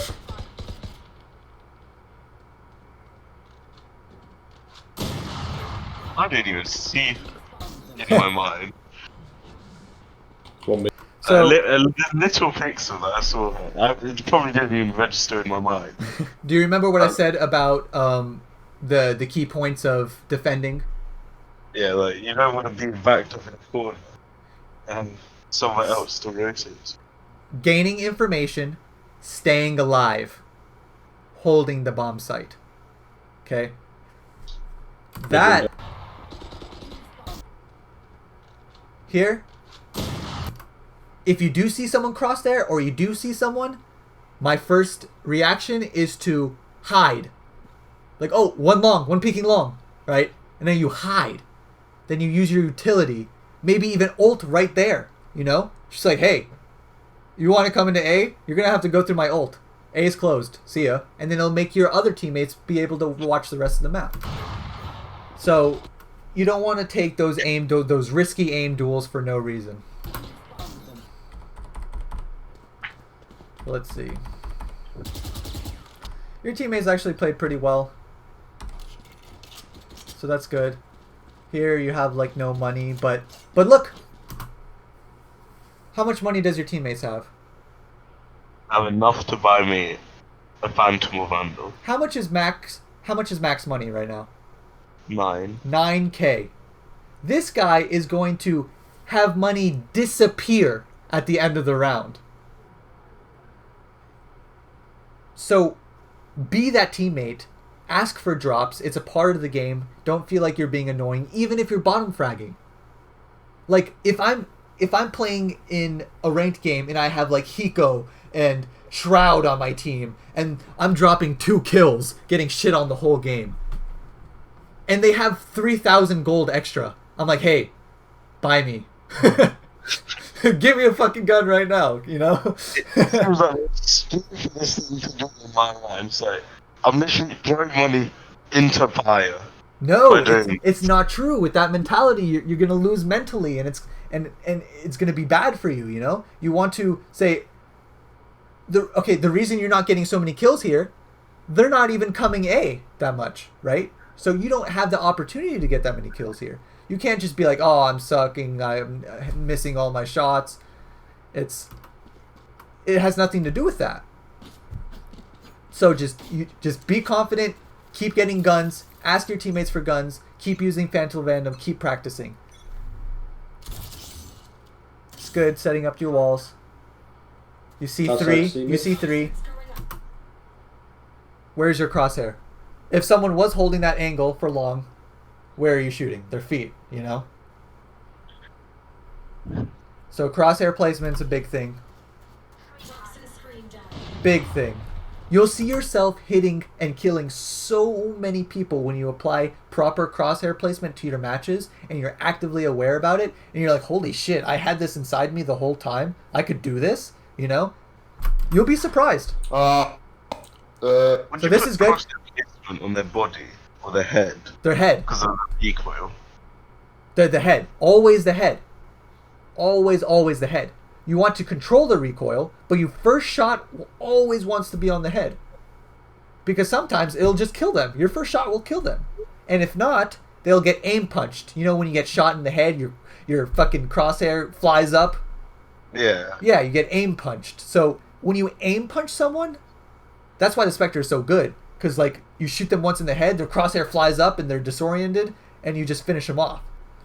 S2: I didn't even see in my mind.
S4: One minute.
S1: So,
S2: a little pixel that I saw. It probably didn't even register in my mind.
S1: do you remember what I said about the key points of defending?
S2: Yeah, like you don't want to be backed up in a corner and somewhere else to rotate.
S1: Gaining information, staying alive, holding the bomb site. Okay? That here, if you do see someone cross there or you do see someone, my first reaction is to hide. Like, oh, one peeking long, right? And then you hide. Then you use your utility, maybe even ult right there, you know? Just like, hey, you want to come into A? You're going to have to go through my ult. A is closed. See ya. And then it'll make your other teammates be able to watch the rest of the map. So, you don't want to take those risky aim duels for no reason. Let's see. Your teammates actually played pretty well. So that's good. Here you have like no money, but look! How much money does your teammates have?
S2: have enough to buy me a Phantom or Vandal.
S1: How much is max? How much is max money right now?
S2: 9.
S1: 9K. This guy is going to have money disappear at the end of the round. So, be that teammate. Ask for drops. It's a part of the game. Don't feel like you're being annoying, even if you're bottom fragging. Like, if I'm playing in a ranked game and I have like Hiko and Shroud on my team and I'm dropping 2 kills, getting shit on the whole game, and they have 3,000 gold extra, I'm like, hey, buy me. Give me a fucking gun right now, you know?
S2: It seems like this thing to do in my mind. So I'm literally throwing money into fire.
S1: No, it's not true. With that mentality, you're gonna lose mentally, and it's gonna be bad for you. You know, you want to say, the reason you're not getting so many kills here, they're not even coming A that much, right? So you don't have the opportunity to get that many kills here. You can't just be like, oh, I'm sucking, I'm missing all my shots. It has nothing to do with that. So just be confident, keep getting guns, ask your teammates for guns, keep using Phantom Random, keep practicing. It's good, setting up your walls. You see 3, you see 3. Where's your crosshair? If someone was holding that angle for long, where are you shooting? Their feet, you know? So crosshair placement's a big thing. Big thing. You'll see yourself hitting and killing so many people when you apply proper crosshair placement to your matches and you're actively aware about it and you're like, holy shit, I had this inside me the whole time. I could do this, you know? You'll be surprised.
S2: So
S1: this is good.
S2: On their body or their head.
S1: Their head.
S2: Because of the recoil.
S1: The head. Always the head. Always the head. You want to control the recoil, but your first shot always wants to be on the head. Because sometimes it'll just kill them. Your first shot will kill them. And if not, they'll get aim punched. You know when you get shot in the head, your fucking crosshair flies up?
S2: Yeah.
S1: Yeah, you get aim punched. So when you aim punch someone, that's why the Spectre is so good. Because like you shoot them once in the head, their crosshair flies up and they're disoriented, and you just finish them off.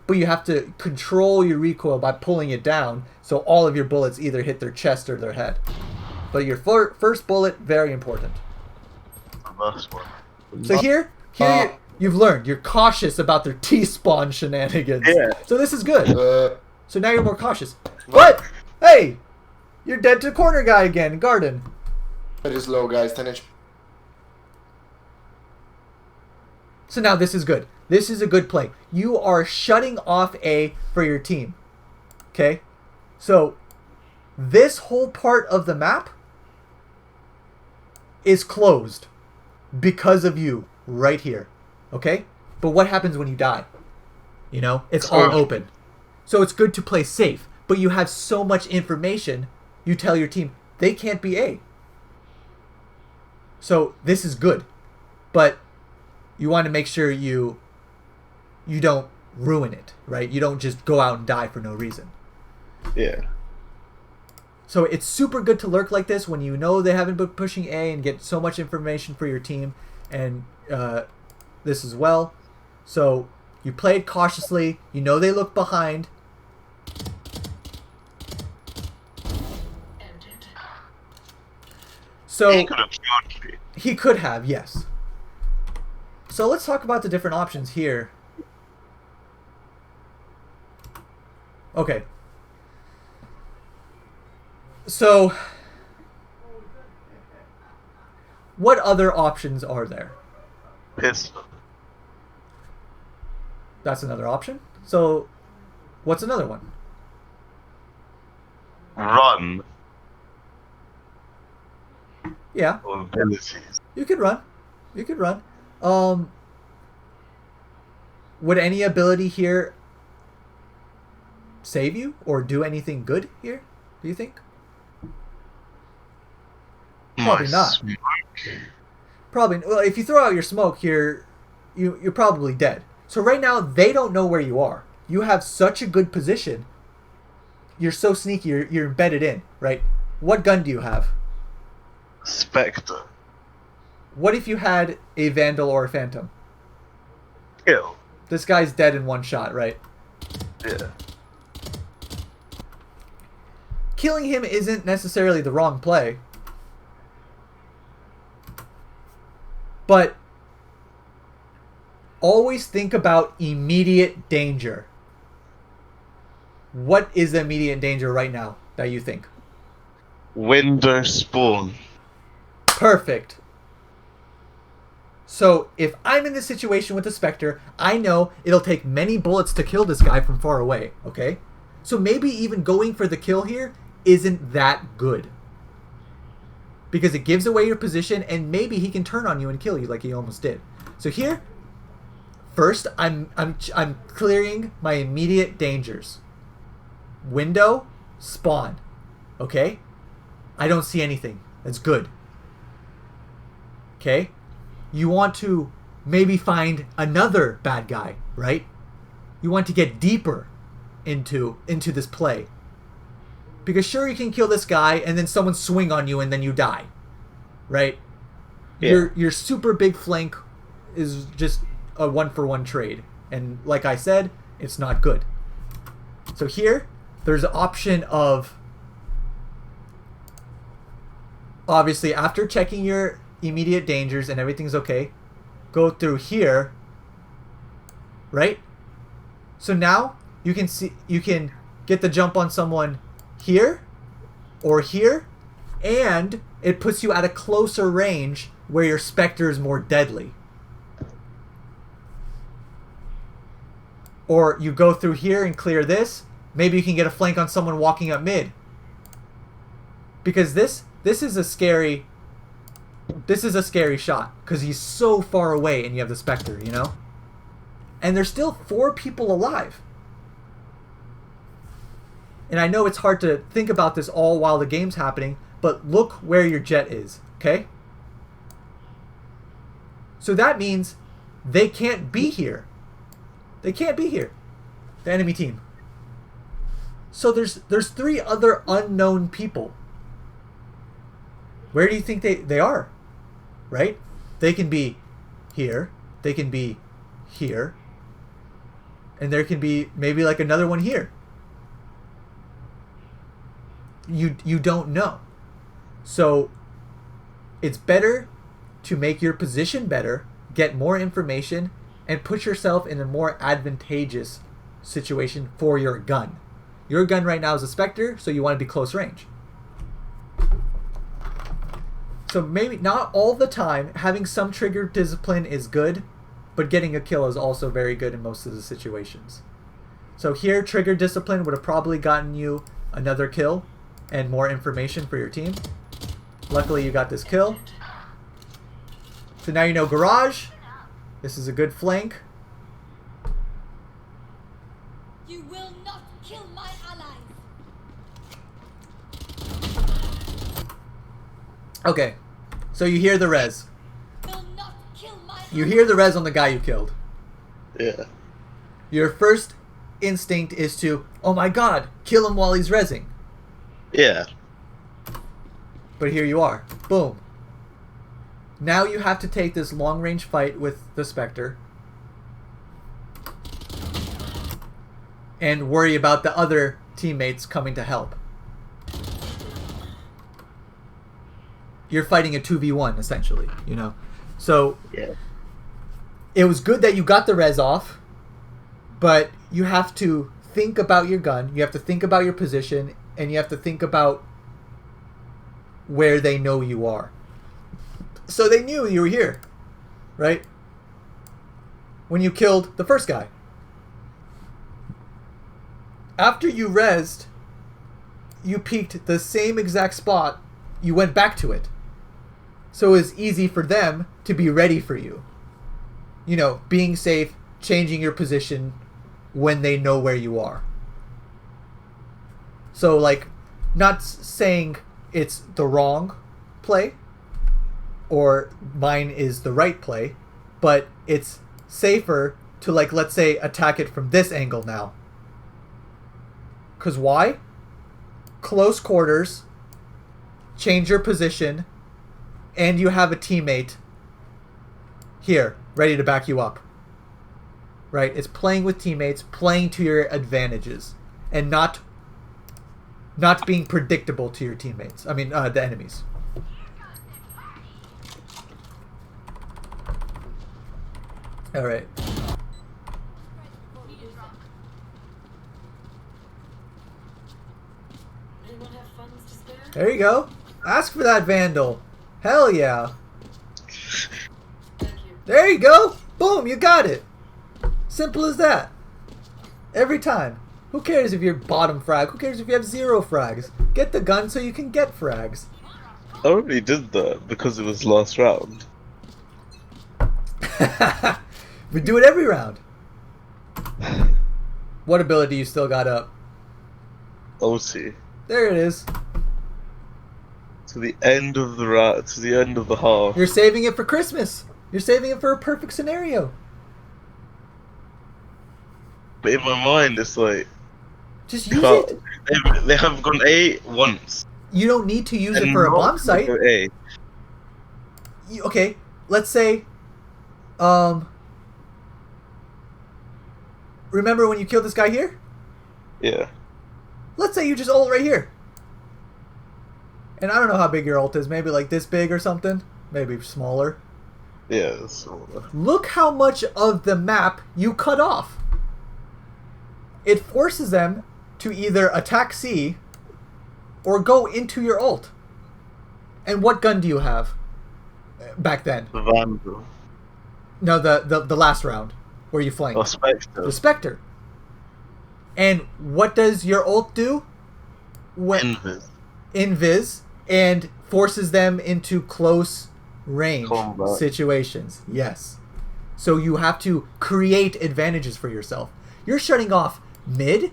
S1: But you have to control your recoil by pulling it down so all of your bullets either hit their chest or their head. But your first bullet, very important.
S2: The first one.
S1: So here you've learned. You're cautious about their T-spawn shenanigans.
S2: Yeah.
S1: So this is good. So now you're more cautious. What? Hey! You're dead to corner guy again, Garden.
S5: It is low, guys. 10 HP.
S1: So now this is good. This is a good play. You are shutting off A for your team. Okay? So this whole part of the map is closed because of you right here. Okay? But what happens when you die? You know? It's all open. So it's good to play safe. But you have so much information, you tell your team, they can't be A. So this is good. But you want to make sure you don't ruin it, right? You don't just go out and die for no reason.
S2: Yeah.
S1: So it's super good to lurk like this when you know they haven't been pushing A and get so much information for your team and this as well. So you play it cautiously. You know they look behind. So
S2: He could have killed me.
S1: he could have, yes. So let's talk about the different options here. Okay. So, what other options are there?
S2: Pistol.
S1: That's another option. So, what's another one?
S2: Run.
S1: Yeah,
S2: Or abilities.
S1: you could run. You could run. Would any ability here save you or do anything good here? Do you think? Probably
S2: My
S1: not.
S2: smoke.
S1: Probably. Well, if you throw out your smoke here, you're probably dead. So right now they don't know where you are. You have such a good position. You're so sneaky. You're embedded in, right? What gun do you have?
S2: Spectre.
S1: What if you had a Vandal or a Phantom?
S2: Kill.
S1: This guy's dead in one shot, right?
S2: Yeah.
S1: Killing him isn't necessarily the wrong play. But always think about immediate danger. What is the immediate danger right now that you think?
S2: Window spawn.
S1: Perfect. So if I'm in this situation with the Spectre, I know it'll take many bullets to kill this guy from far away, okay? So maybe even going for the kill here isn't that good. Because it gives away your position and maybe he can turn on you and kill you like he almost did. So here, first I'm clearing my immediate dangers. Window, spawn. Okay? I don't see anything. That's good. Okay? You want to maybe find another bad guy, right? You want to get deeper into this play. Because sure, you can kill this guy and then someone swing on you and then you die. Right?
S2: Yeah.
S1: Your super big flank is just a 1-for-1 trade. And like I said, it's not good. So here, there's an option of, obviously after checking your immediate dangers and everything's okay, go through here, right? So now you can get the jump on someone here or here, and it puts you at a closer range where your Spectre is more deadly. Or you go through here and clear this. Maybe you can get a flank on someone walking up mid. Because this is a scary shot because he's so far away and you have the Spectre, you know? And there's still 4 people alive. And I know it's hard to think about this all while the game's happening, but look where your jet is, okay? So that means they can't be here. They can't be here. The enemy team. So there's 3 other unknown people. Where do you think they are? Right? They can be here. They can be here. And there can be maybe like another one here. You don't know. So it's better to make your position better, get more information, and put yourself in a more advantageous situation for your gun. Your gun right now is a Spectre, so you want to be close range. So maybe not all the time, having some trigger discipline is good, but getting a kill is also very good in most of the situations. So here, trigger discipline would have probably gotten you another kill and more information for your team. Luckily, you got this kill. So now you know garage. This is a good flank.
S3: You will not kill my allies.
S1: Okay, so you hear the res.
S3: Will not kill my
S1: You hear the res on the guy you killed.
S2: Yeah.
S1: Your first instinct is to, oh my god, kill him while he's resing.
S2: Yeah.
S1: But here you are. Boom. Now you have to take this long-range fight with the Spectre and worry about the other teammates coming to help. You're fighting a 2v1, essentially, you know? So,
S2: Yeah.
S1: it was good that you got the res off, but you have to think about your gun, you have to think about your position, and you have to think about where they know you are. So they knew you were here, right? When you killed the first guy. After you rezzed, you peeked the same exact spot, you went back to it. So it was easy for them to be ready for you. You know, being safe, changing your position when they know where you are. So, like, not saying it's the wrong play or mine is the right play, but it's safer to, like, let's say attack it from this angle now. Because why? Close quarters, change your position, and you have a teammate here, ready to back you up. Right? It's playing with teammates, playing to your advantages, and not being predictable to your teammates. I mean, the enemies. All right.
S3: Anyone have funds to spare?
S1: There you go. Ask for that Vandal. Hell yeah.
S3: Thank you.
S1: There you go. Boom, you got it. Simple as that. Every time. Who cares if you're bottom frag? Who cares if you have 0 frags? Get the gun so you can get frags.
S2: I already did that because it was last round.
S1: We do it every round. What ability you still got up?
S2: OT.
S1: There it is.
S2: To the end of the round, to the end of the half.
S1: You're saving it for Christmas. You're saving it for a perfect scenario.
S2: But in my mind, it's like
S1: Just use it.
S2: they have gone A once.
S1: You don't need to use it
S2: and
S1: for a
S2: not
S1: bomb site.
S2: go A.
S1: Okay, let's say, remember when you killed this guy here?
S2: Yeah.
S1: Let's say you just ult right here. And I don't know how big your ult is. Maybe like this big or something. Maybe smaller.
S2: Yeah. So,
S1: Look how much of the map you cut off. It forces them to either attack C or go into your ult. And what gun do you have back then?
S2: the Vandal.
S1: No, the last round where you flanked.
S2: Oh, Spectre.
S1: The Spectre. And what does your ult do? Invis, and forces them into close range
S2: Combat.
S1: situations. Yes. So you have to create advantages for yourself. You're shutting off mid,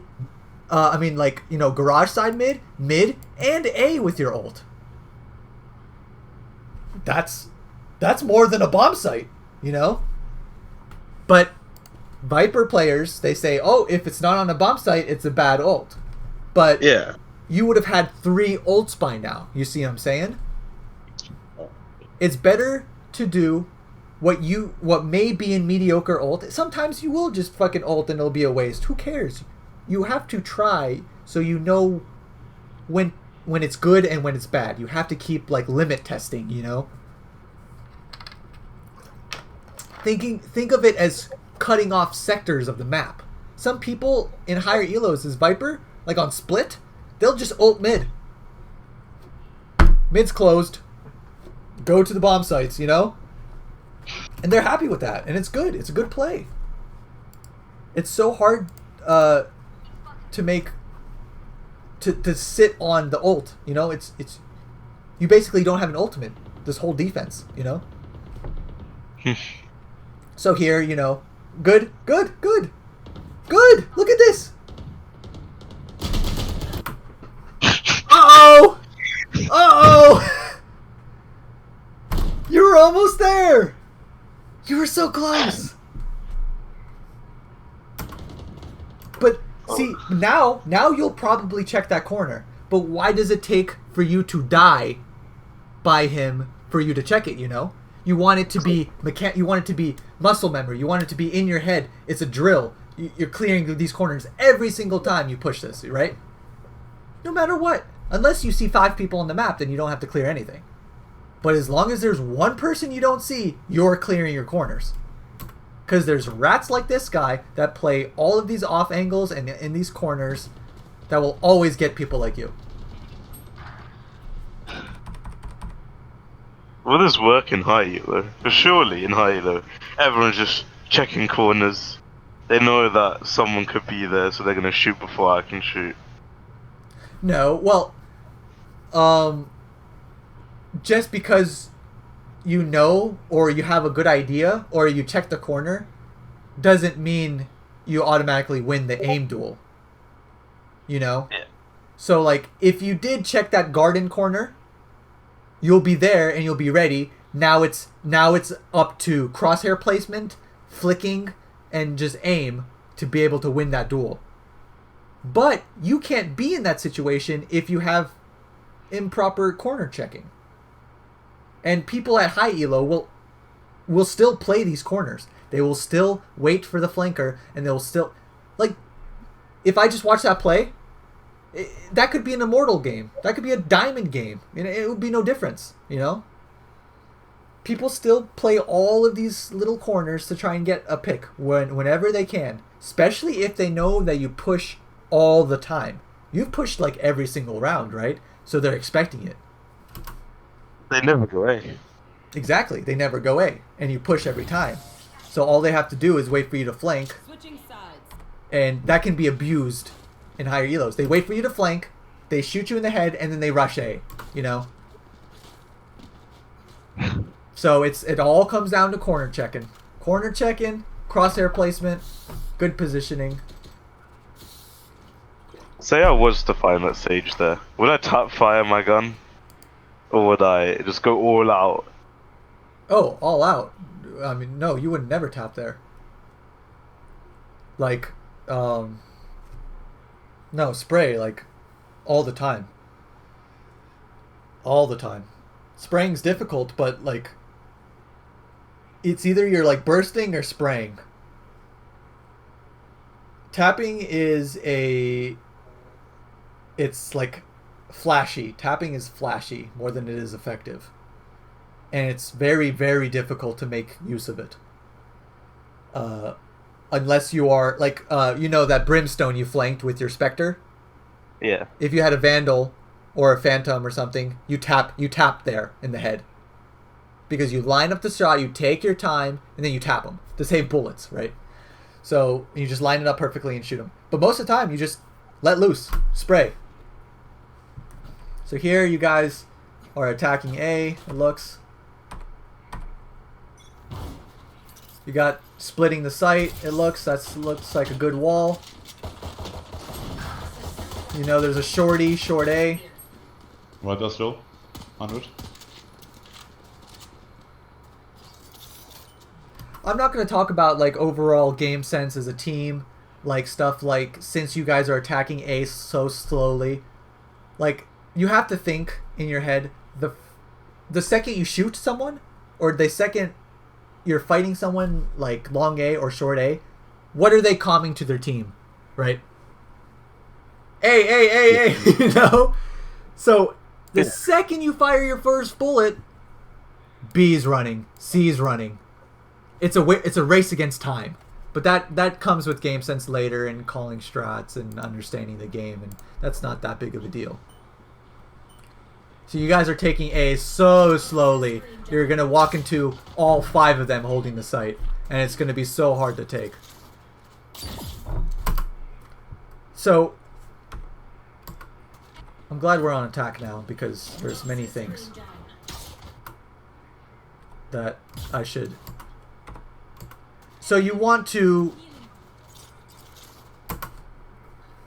S1: garage side mid, and A with your ult. That's more than a bomb site, you know? But Viper players, they say, oh, if it's not on a bomb site, it's a bad ult. But
S2: Yeah.
S1: you would have had 3 ults by now. You see what I'm saying? It's better to do what may be in mediocre ult. Sometimes you will just fucking ult and it'll be a waste. Who cares? You have to try so you know when it's good and when it's bad. You have to keep like limit testing, you know? Think of it as cutting off sectors of the map. Some people in higher elos as Viper, like on split, they'll just ult mid. Mid's closed. Go to the bomb sites, you know? And they're happy with that, and it's good. It's a good play. It's so hard to make to sit on the ult, you know? It's you basically don't have an ultimate this whole defense, you know? So here, you know, good. Look at this. Uh-oh! You were almost there! You were so close! But, see, now you'll probably check that corner. But why does it take for you to die by him for you to check it, you know? You want it to be you want it to be muscle memory. You want it to be in your head. It's a drill. You're clearing these corners every single time you push this, right? No matter what. Unless you see 5 people on the map, then you don't have to clear anything. But as long as there's one person you don't see, you're clearing your corners. Because there's rats like this guy that play all of these off angles and in these corners that will always get people like you.
S2: Will this work in high elo? Because surely in high elo, everyone's just checking corners. They know that someone could be there, so they're gonna shoot before I can shoot.
S1: No, well, just because you know or you have a good idea or you check the corner doesn't mean you automatically win the aim duel. You know?
S2: Yeah.
S1: So, like, if you did check that garden corner, you'll be there and you'll be ready. Now it's up to crosshair placement, flicking, and just aim to be able to win that duel. But you can't be in that situation if you have improper corner checking. And people at high elo will still play these corners. They will still wait for the flanker, and they'll still... Like, if I just watch that play, that could be an Immortal game. That could be a Diamond game. It would be no difference, you know? People still play all of these little corners to try and get a pick whenever they can, especially if they know that you push all the time. You've pushed like every single round, right? So they're expecting it.
S2: They never go A.
S1: Exactly. They never go A, and you push every time. So all they have to do is wait for you to flank,
S3: Switching sides.
S1: and that can be abused in higher elos. They wait for you to flank, they shoot you in the head, and then they rush A, you know? So it all comes down to corner checking. Corner checking, crosshair placement, good positioning.
S2: Say I was to find that Sage there. Would I tap fire my gun? Or would I just go all out?
S1: Oh, all out. I mean, no, you would never tap there. Like, no, spray, like, all the time. All the time. Spraying's difficult, but, like, it's either you're, like, bursting or spraying. Tapping is it's, like, flashy. Tapping is flashy more than it is effective. And it's very, very difficult to make use of it. Unless you are, like, you know that Brimstone you flanked with your Spectre?
S2: Yeah.
S1: If you had a Vandal or a Phantom or something, you tap there in the head. Because you line up the shot, you take your time, and then you tap them to save bullets, right? So you just line it up perfectly and shoot them. But most of the time, you just let loose, spray. So here you guys are attacking A, it looks. You got splitting the site, it looks. That looks like a good wall. You know there's a shorty, short A.
S6: Right as low. 100.
S1: I'm not going to talk about like overall game sense as a team, like stuff like since you guys are attacking A so slowly, like you have to think in your head the second you shoot someone or the second you're fighting someone like long A or short A, what are they calming to their team, right? A, you know? So the second you fire your first bullet, B's running, C's running. It's a race against time, but that comes with game sense later and calling strats and understanding the game, and that's not that big of a deal. So you guys are taking A so slowly. You're gonna walk into all 5 of them holding the site, and it's gonna be so hard to take. So I'm glad we're on attack now because there's many things that I should. So you want to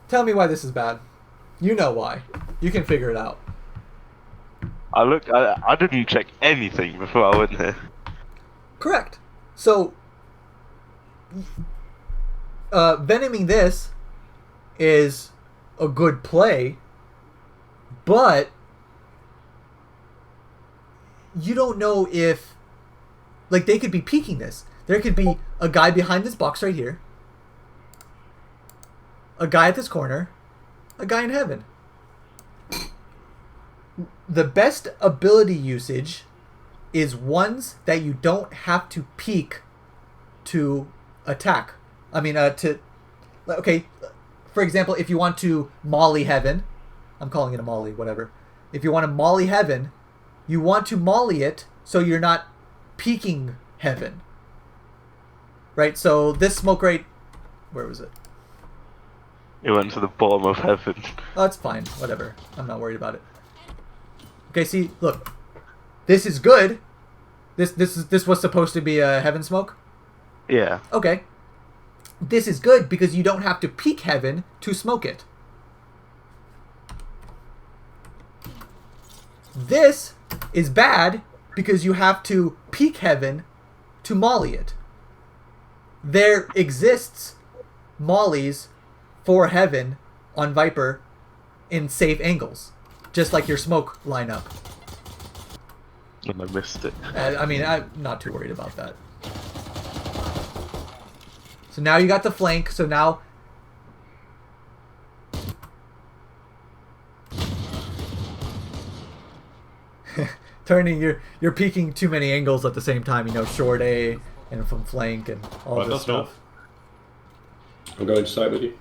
S1: tell me why this is bad. You know why. You can figure it out.
S2: I didn't check anything before I went here.
S1: Correct. So venoming this is a good play, but you don't know if like they could be peeking this. There could be a guy behind this box right here, a guy at this corner, a guy in heaven. The best ability usage is ones that you don't have to peek to attack. I mean, okay, for example, if you want to molly heaven, I'm calling it a molly, whatever. If you want to molly heaven, you want to molly it so you're not peeking heaven. Right, so this smoke rate, where was it?
S2: It went to the bottom of heaven.
S1: Oh, it's fine, whatever. I'm not worried about it. Okay, see, look, this is good. This was supposed to be a heaven smoke.
S2: Yeah.
S1: Okay, this is good because you don't have to peek heaven to smoke it. This is bad because you have to peek heaven to molly it. There exists mollies for heaven on Viper in safe angles, just like your smoke lineup.
S2: And I missed it.
S1: I mean, I'm not too worried about that. So now you got the flank. So now... Turning, you're peeking too many angles at the same time. You know, short A and from flank and all this stuff.
S4: I'm going to side with you.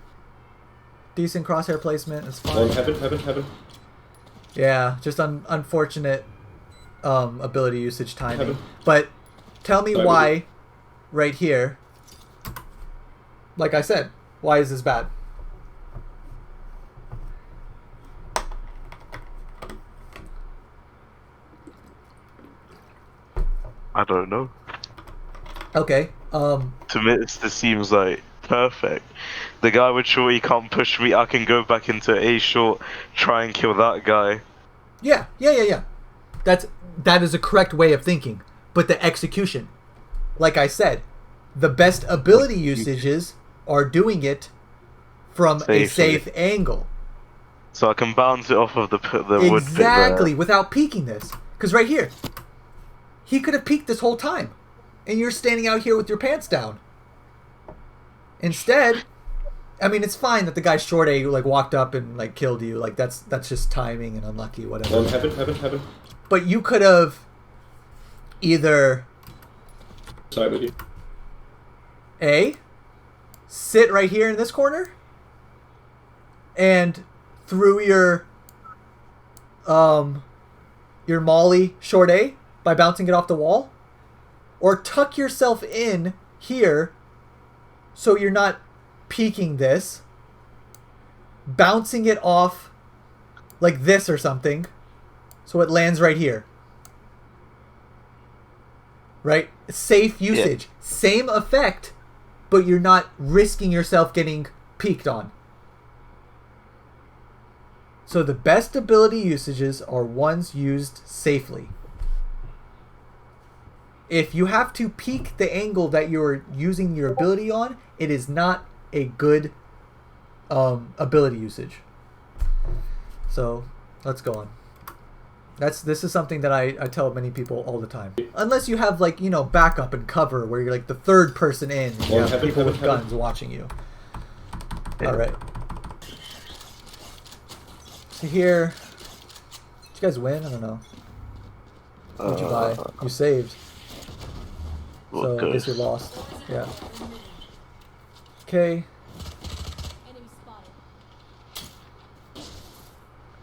S1: Decent crosshair placement. It's fine.
S4: One heaven.
S1: Yeah, just unfortunate ability usage timing.
S4: Heaven.
S1: But tell me
S4: Side with
S1: why,
S4: you.
S1: right here. Like I said, why is this bad?
S2: I don't know.
S1: Okay.
S2: To me, this seems like perfect. The guy with short, he can't push me. I can go back into A short, try and kill that guy.
S1: Yeah. That is a correct way of thinking. But the execution, like I said, the best ability usages are doing it from a safe angle.
S2: So I can bounce it off of the wood.
S1: Exactly, without peeking this. Because right here, he could have peeked this whole time. And you're standing out here with your pants down. Instead, I mean, it's fine that the guy short A like walked up and like killed you. Like that's just timing and unlucky, whatever.
S4: Heaven.
S1: But you could have either
S4: Side with you.
S1: A, sit right here in this corner, and through your molly short A by bouncing it off the wall, or tuck yourself in here so you're not peeking this, bouncing it off like this or something so it lands right here. Right? Safe usage. Yeah. Same effect, but you're not risking yourself getting peeked on. So the best ability usages are ones used safely. If you have to peek the angle that you're using your ability on, it is not a good ability usage. So let's go on. This is something that I tell many people all the time. Unless you have like, you know, backup and cover where you're like the third person in and you have people with guns watching you. Yeah. Alright. So here, did you guys win? I don't know. What'd you buy? You saved. So I guess you lost. Yeah. Okay.
S3: Enemy spotted.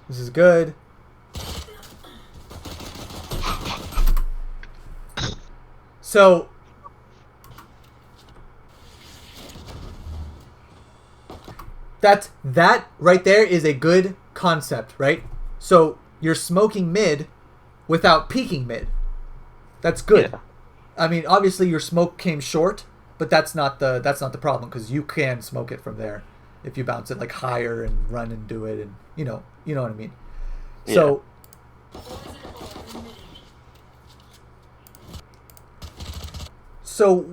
S1: This is good. So that right there is a good concept, right? So you're smoking mid without peeking mid. That's good. Yeah. I mean, obviously your smoke came short, but that's not the problem because you can smoke it from there if you bounce it like higher and run and do it, and you know what I mean. Yeah. So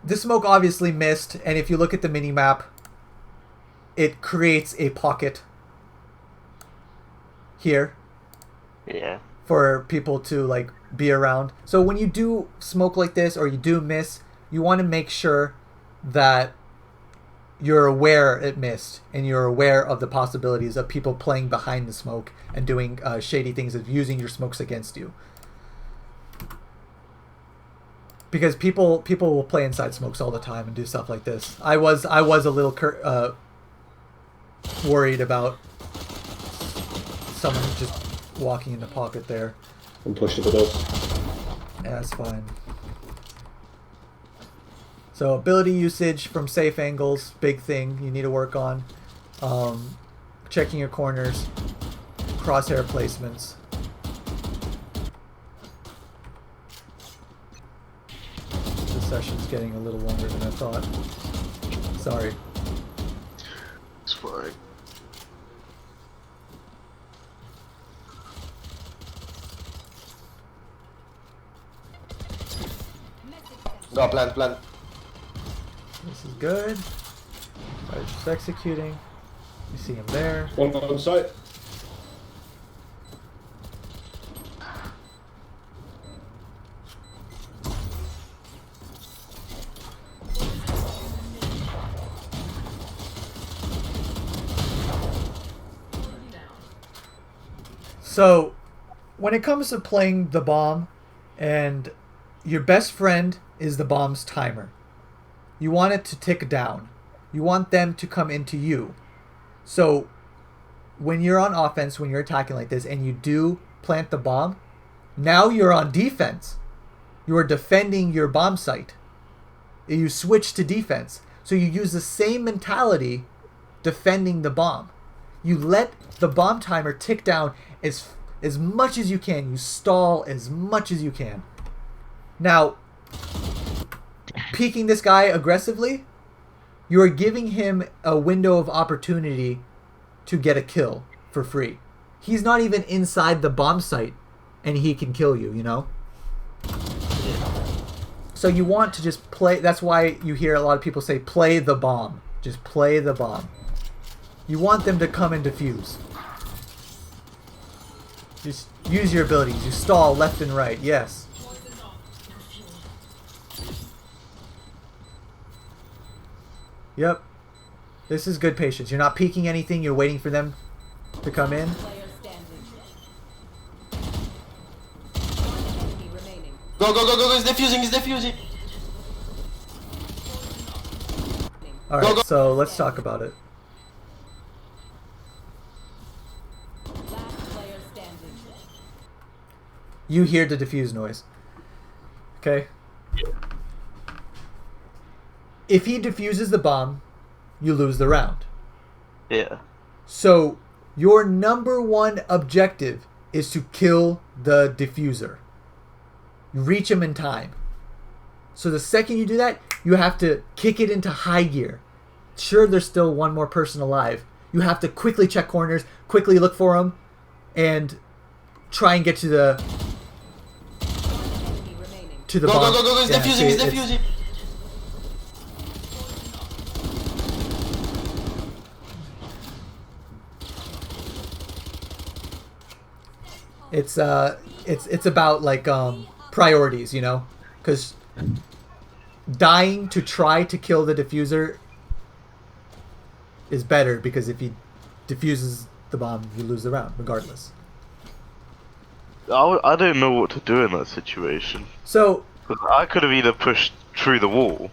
S1: the smoke obviously missed, and if you look at the mini map, it creates a pocket here.
S2: Yeah. For
S1: people to like be around. So when you do smoke like this or you do miss, you want to make sure that you're aware it missed and you're aware of the possibilities of people playing behind the smoke and doing shady things of using your smokes against you. Because people will play inside smokes all the time and do stuff like this. I was a little worried about someone just walking in the pocket there.
S4: I'm pushing the those.
S1: Yeah, that's fine. So ability usage from safe angles, big thing you need to work on. Checking your corners, crosshair placements. This session's getting a little longer than I thought. Sorry.
S2: It's fine.
S5: Go, plan.
S1: This is good. Right, just executing. You see him there.
S4: One on site.
S1: So, when it comes to playing the bomb, and your best friend is the bomb's timer, you want it to tick down. You want them to come into you. So, when you're on offense, when you're attacking like this, and you do plant the bomb, now you're on defense. You are defending your bomb site. You switch to defense. So you use the same mentality defending the bomb. You let the bomb timer tick down as much as you can. You stall as much as you can. Now, peeking this guy aggressively, you are giving him a window of opportunity to get a kill for free. He's not even inside the bomb site, and he can kill you, you know? So you want to just play. That's why you hear a lot of people say, play the bomb. Just play the bomb. You want them to come and defuse. Just use your abilities. You stall left and right. Yes. Yep. This is good patience. You're not peeking anything. You're waiting for them to come in.
S5: Go, go, go, go, go, he's defusing, he's defusing.
S1: Alright, so let's talk about it. You hear the defuse noise. Okay? If he defuses the bomb, you lose the round.
S2: Yeah.
S1: So, your number one objective is to kill the diffuser. Reach him in time. So the second you do that, you have to kick it into high gear. Sure, there's still one more person alive. You have to quickly check corners, quickly look for him, and try and get to the
S5: Go,
S1: bomb.
S5: go, go, go, he's defusing, he's defusing.
S1: It's about like priorities, you know, because dying to try to kill the diffuser is better, because if he diffuses the bomb, you lose the round regardless.
S2: I don't know what to do in that situation.
S1: So
S2: 'Cause I could have either pushed through the wall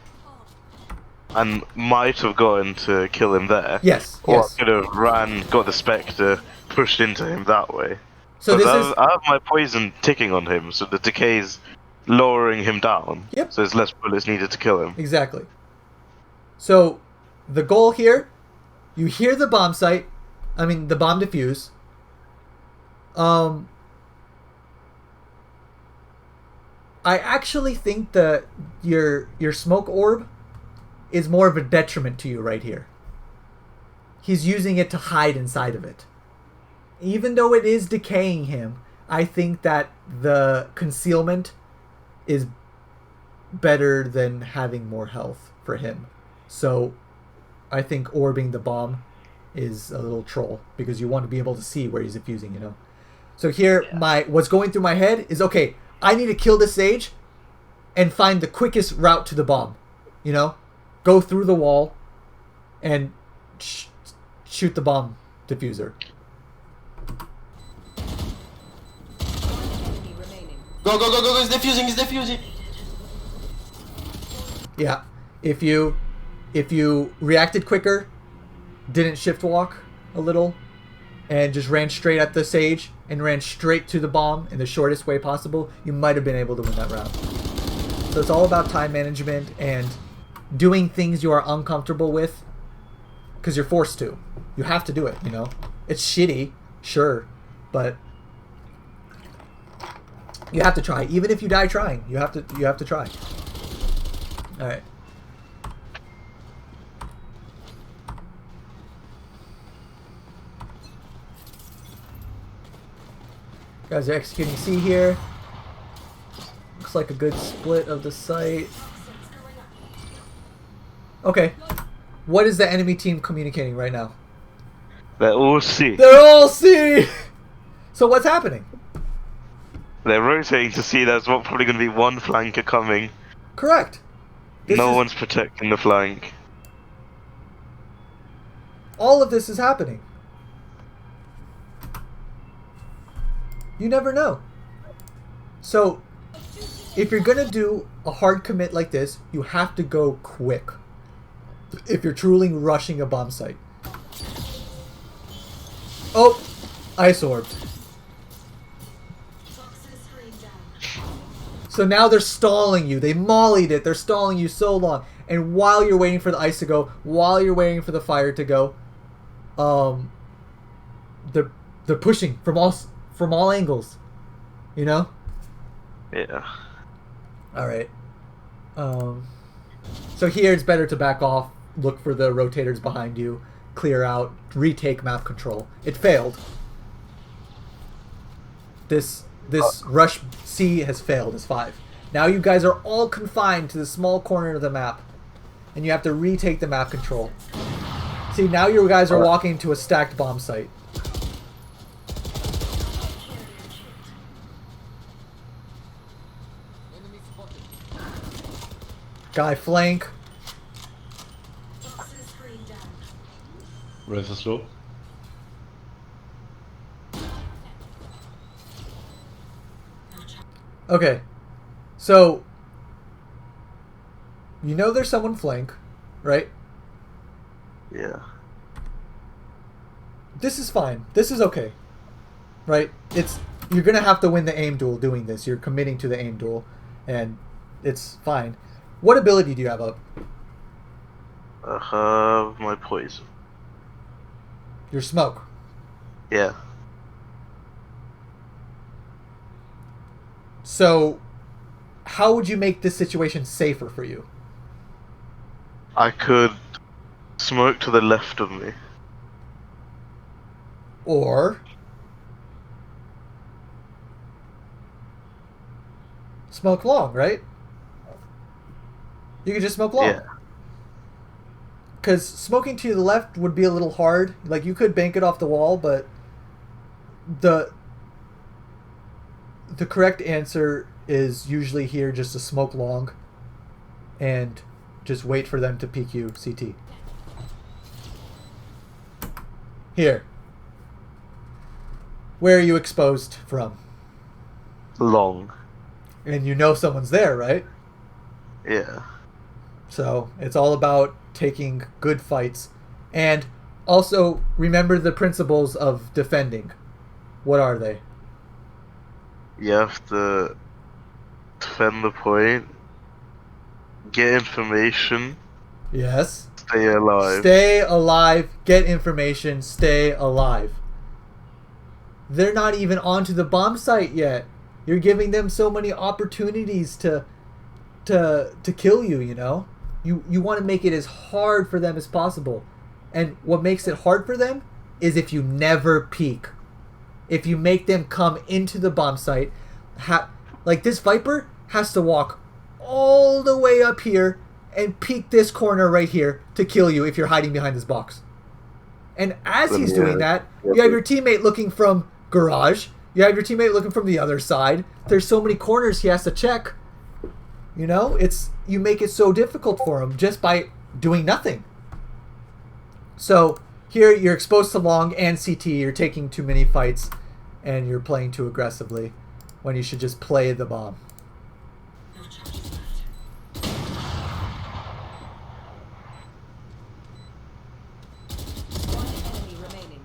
S2: and might have gotten to kill him there.
S1: Yes.
S2: Or
S1: Yes.
S2: I could have got the Spectre, pushed into him that way.
S1: So this
S2: I
S1: is
S2: have my poison ticking on him, so the decay's lowering him down.
S1: Yep.
S2: So there's less bullets needed to kill him.
S1: exactly. So the goal here, you hear the bomb site, the bomb defuse. I actually think that your smoke orb is more of a detriment to you right here. He's using it to hide inside of it. Even though it is decaying him, I think that the concealment is better than having more health for him. So I think orbing the bomb is a little troll, because you want to be able to see where he's diffusing, you know. So here, what's going through my head is, okay, I need to kill this Sage and find the quickest route to the bomb, you know? Go through the wall and shoot the bomb diffuser.
S5: Go, go, go, go, he's defusing, he's defusing.
S1: Yeah. If you reacted quicker, didn't shift walk a little, and just ran straight at the Sage and ran straight to the bomb in the shortest way possible, you might have been able to win that round. So it's all about time management and doing things you are uncomfortable with, because you're forced to. You have to do it, you know? It's shitty, sure, but you have to try. Even if you die trying, you have to try. All right. Guys are executing C here. Looks like a good split of the site. Okay. What is the enemy team communicating right now?
S2: They're all C.
S1: They're all C! So what's happening?
S2: They're rotating to see there's probably going to be one flanker coming.
S1: Correct.
S2: No one's protecting the flank.
S1: All of this is happening. You never know. So, if you're gonna do a hard commit like this, you have to go quick. If you're truly rushing a bomb site. Oh! Ice orbed. So now they're stalling you. They mollied it. They're stalling you so long. And while you're waiting for the ice to go, while you're waiting for the fire to go, they're pushing from all angles. You know?
S2: Yeah.
S1: All right. So here it's better to back off, look for the rotators behind you, clear out, retake map control. It failed. This rush C has failed as 5. Now you guys are all confined to the small corner of the map, and you have to retake the map control. See, now you guys are walking to a stacked bomb site. Guy flank.
S6: Raise is low.
S1: Okay, so you know there's someone flank, right?
S2: Yeah.
S1: This is fine. This is okay, right? You're gonna have to win the aim duel doing this. You're committing to the aim duel, and it's fine. What ability do you have up?
S2: I have my poison.
S1: Your smoke.
S2: Yeah.
S1: So, how would you make this situation safer for you?
S2: I could smoke to the left of me.
S1: Or smoke long, right? You could just smoke long.
S2: Yeah.
S1: Because smoking to the left would be a little hard. Like, you could bank it off the wall, but the correct answer is usually here just to smoke long and just wait for them to peek you CT. Here. Where are you exposed from?
S2: Long.
S1: And you know someone's there, right?
S2: Yeah.
S1: So it's all about taking good fights. And also remember the principles of defending. What are they?
S2: You have to defend the point, get information,
S1: Yes.
S2: stay alive.
S1: Stay alive, get information, stay alive. They're not even onto the bomb site yet. You're giving them so many opportunities to kill you, you know? You want to make it as hard for them as possible. And what makes it hard for them is if you never peek. If you make them come into the bomb site, like this Viper has to walk all the way up here and peek this corner right here to kill you if you're hiding behind this box. And as he's doing that, you have your teammate looking from garage. You have your teammate looking from the other side. There's so many corners he has to check. You know, you make it so difficult for him just by doing nothing. So here you're exposed to long and CT. You're taking too many fights, and you're playing too aggressively when you should just play the bomb.
S3: One enemy remaining.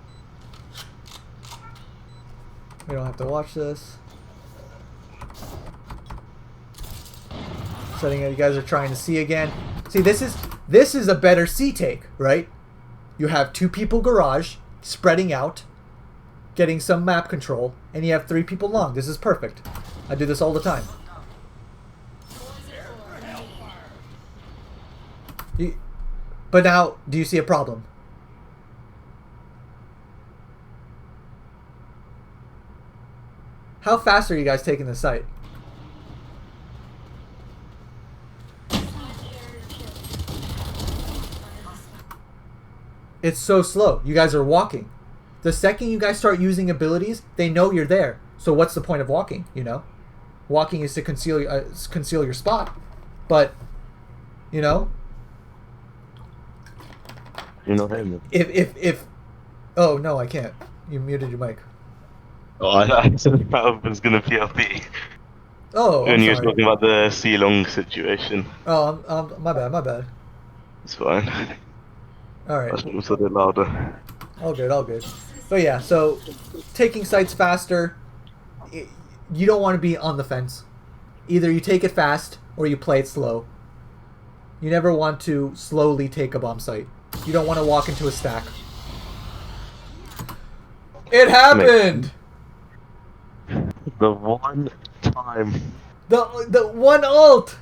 S1: We don't have to watch this. Setting that you guys are trying to see again. See, this is a better C take, right? You have 2 people garage, spreading out, getting some map control, and you have 3 people long. This is perfect. I do this all the time. But now, do you see a problem? How fast are you guys taking the site? It's so slow. You guys are walking. The second you guys start using abilities, they know you're there. So what's the point of walking, you know? Walking is to conceal your spot. But, you know?
S2: You know him.
S1: If oh, no, I can't. You muted your mic.
S2: Oh, I said that was gonna be LP
S1: Oh, I'm
S2: when you were
S1: sorry.
S2: talking about the C long situation.
S1: Oh, my bad, my bad.
S2: It's fine.
S1: All
S2: I
S1: right,
S2: should have said it louder.
S1: all good, all good. But yeah, so taking sites faster, you don't want to be on the fence. Either you take it fast or you play it slow. You never want to slowly take a bomb site. You don't want to walk into a stack. It happened!
S2: The one time.
S1: The one ult!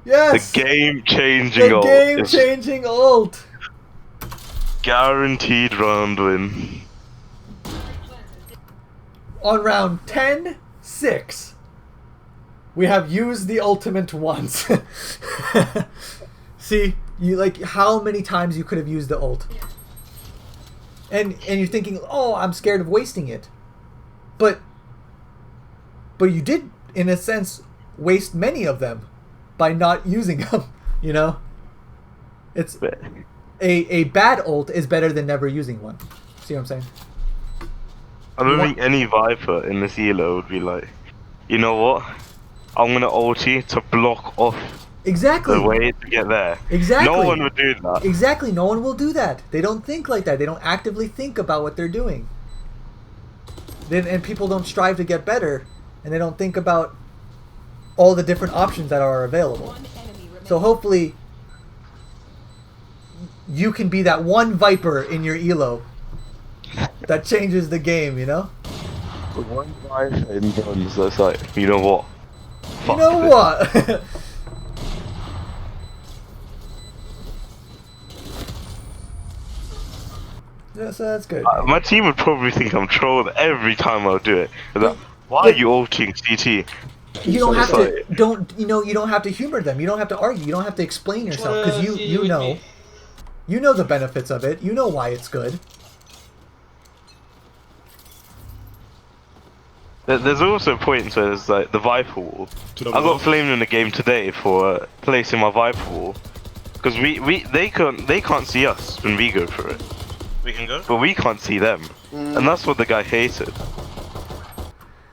S1: Yes!
S2: The game-changing
S1: The
S2: ult is
S1: game-changing ult!
S2: guaranteed round win.
S1: On round 10, 6. We have used the ultimate once. See, you like how many times you could have used the ult. And you're thinking, "Oh, I'm scared of wasting it." But you did in a sense waste many of them by not using them, you know? It's a bad ult is better than never using one. See what I'm saying?
S2: I don't think any Viper in this elo would be like, you know what? I'm gonna ulti to block off
S1: Exactly.
S2: the way to get there.
S1: Exactly.
S2: No one would do that.
S1: Exactly. No one will do that. They don't think like that. They don't actively think about what they're doing. And people don't strive to get better, and they don't think about all the different options that are available. So hopefully you can be that one Viper in your elo that changes the game, you know?
S2: The one Viper in guns that's like, you know what?
S1: You know what? Yeah, so that's good.
S2: My team would probably think I'm trolled every time I do it. Like, why are you ulting CT?
S1: You don't have to you don't have to humor them. You don't have to argue. You don't have to explain yourself because you know the benefits of it. You know why it's good.
S2: There's also points where there's like the Viper wall. I got flamed in a game today for placing my Viper wall because they can't see us when we go for it. We can go, but we can't see them, and that's what the guy hated.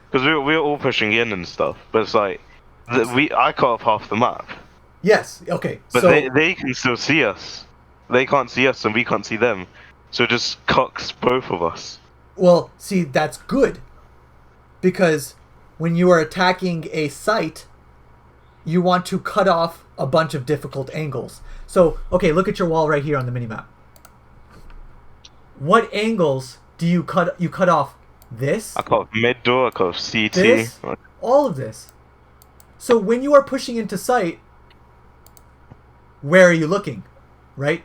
S2: Because we're all pushing in and stuff, but it's like I cut off half the map.
S1: Yes. Okay.
S2: But
S1: so
S2: they can still see us. They can't see us, and we can't see them. So it just cucks both of us.
S1: well, see, that's good because when you are attacking a site, you want to cut off a bunch of difficult angles. So okay, look at your wall right here on the minimap. What angles do you cut? You cut off this.
S2: I cut off mid door. I cut off CT.
S1: This, all of this. So when you are pushing into sight, where are you looking? Right?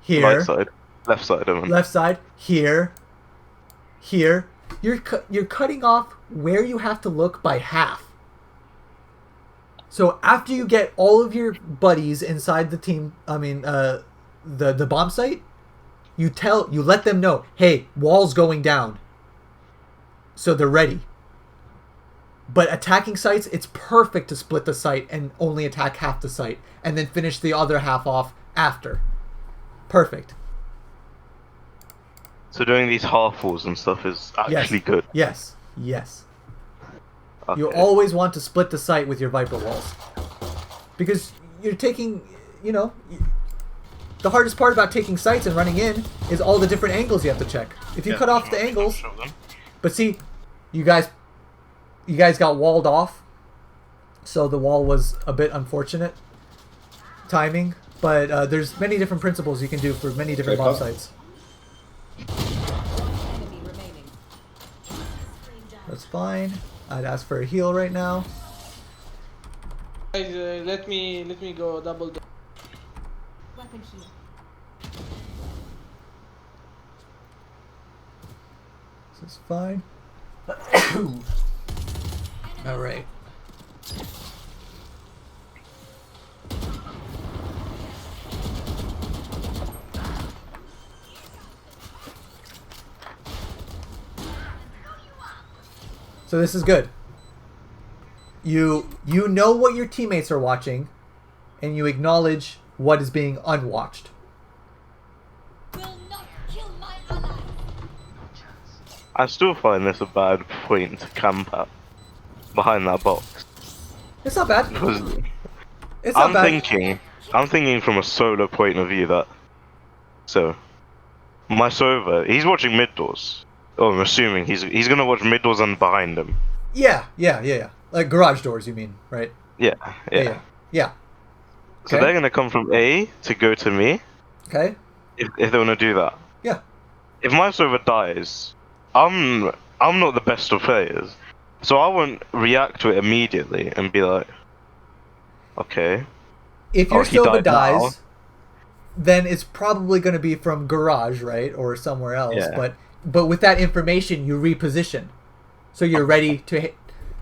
S1: Here.
S2: Right side, left side. I mean.
S1: Left side. Here. Here. You're cutting off where you have to look by half. So after you get all of your buddies inside the team, the bomb site, you let them know, hey, wall's going down. So they're ready. But attacking sites, it's perfect to split the site and only attack half the site and then finish the other half off after. Perfect.
S2: So doing these half walls and stuff is actually good.
S1: Yes. Yes.
S2: Okay.
S1: You always want to split the site with your Viper walls. Because you're taking, the hardest part about taking sites and running in is all the different angles you have to check. If you cut off the angles, but see, you guys got walled off, so the wall was a bit unfortunate timing. But there's many different principles you can do for many different bomb sites. That's fine. I'd ask for a heal right now.
S7: Guys, let me go double.
S3: Weapon here.
S1: This is fine. All right. So this is good. You know what your teammates are watching, and you acknowledge what is being unwatched.
S3: Will not kill my ally.
S2: I still find this a bad point to camp at behind that box.
S1: It's not bad.
S2: Because
S1: It's not bad.
S2: I'm thinking from a solo point of view that. So, my server, he's watching mid doors. Oh, I'm assuming he's gonna watch mid doors and behind him.
S1: Yeah. Like garage doors, you mean, right?
S2: Yeah.
S1: Yeah.
S2: So
S1: Okay.
S2: they're gonna come from A to go to me
S1: Okay.
S2: if they wanna do that.
S1: Yeah.
S2: If my server dies, I'm not the best of players, so I won't react to it immediately and be like, okay.
S1: If your
S2: he
S1: server
S2: died now.
S1: dies, then it's probably going to be from garage, right, or somewhere else.
S2: Yeah.
S1: But with that information, you reposition, so you're ready to hit.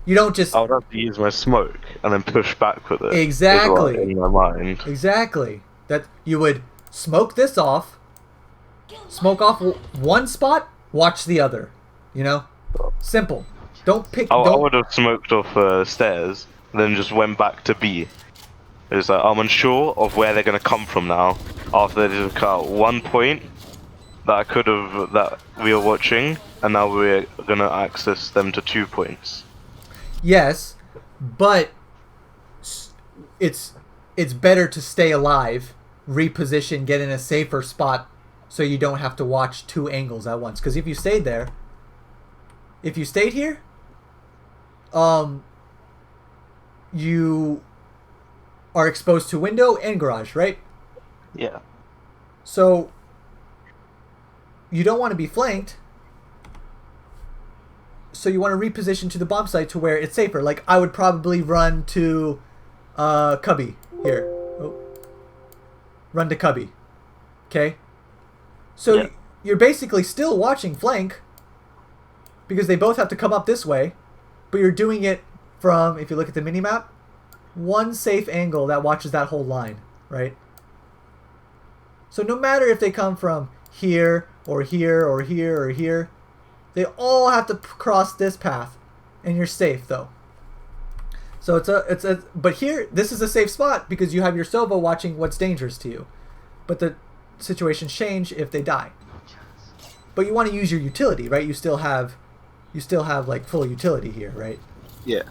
S1: You don't just
S2: I would have to use my smoke and then push back with it.
S1: Exactly.
S2: Is what in my mind.
S1: exactly that you would smoke this off, smoke off one spot, watch the other. You know, simple. Don't pick.
S2: I
S1: Don't
S2: would have smoked off stairs, then just went back to B. It's like I'm unsure of where they're gonna come from now. After they just cut out one point that we were watching, and now we're gonna access them to 2 points.
S1: Yes, but it's better to stay alive, reposition, get in a safer spot, so you don't have to watch two angles at once. Because if you stayed here, you are exposed to window and garage, right?
S2: Yeah.
S1: So you don't want to be flanked. So you want to reposition to the bomb site to where it's safer. Like I would probably run to Cubby here. Oh. Run to Cubby. Okay? So
S2: Yeah.
S1: you're basically still watching flank because they both have to come up this way, but you're doing it from, if you look at the minimap, one safe angle that watches that whole line, right? So no matter if they come from here or here or here or here, they all have to cross this path, and you're safe though. So but here this is a safe spot because you have your Sova watching what's dangerous to you, but the situations change if they die. But you want to use your utility, right? You still have like full utility here, right?
S2: Yeah.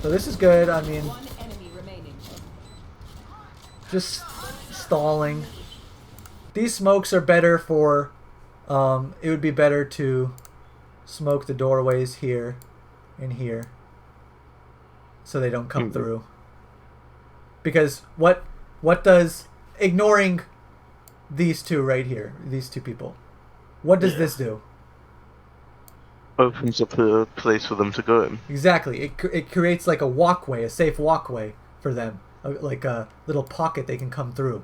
S1: So this is good. I mean,
S3: One enemy remaining.
S1: just stalling. These smokes are better for. It would be better to smoke the doorways here and here, so they don't come through. Because what does ignoring these two right here, these two people, what does this do?
S2: Opens up a place for them to go in.
S1: Exactly. It creates like a walkway, a safe walkway for them, like a little pocket they can come through.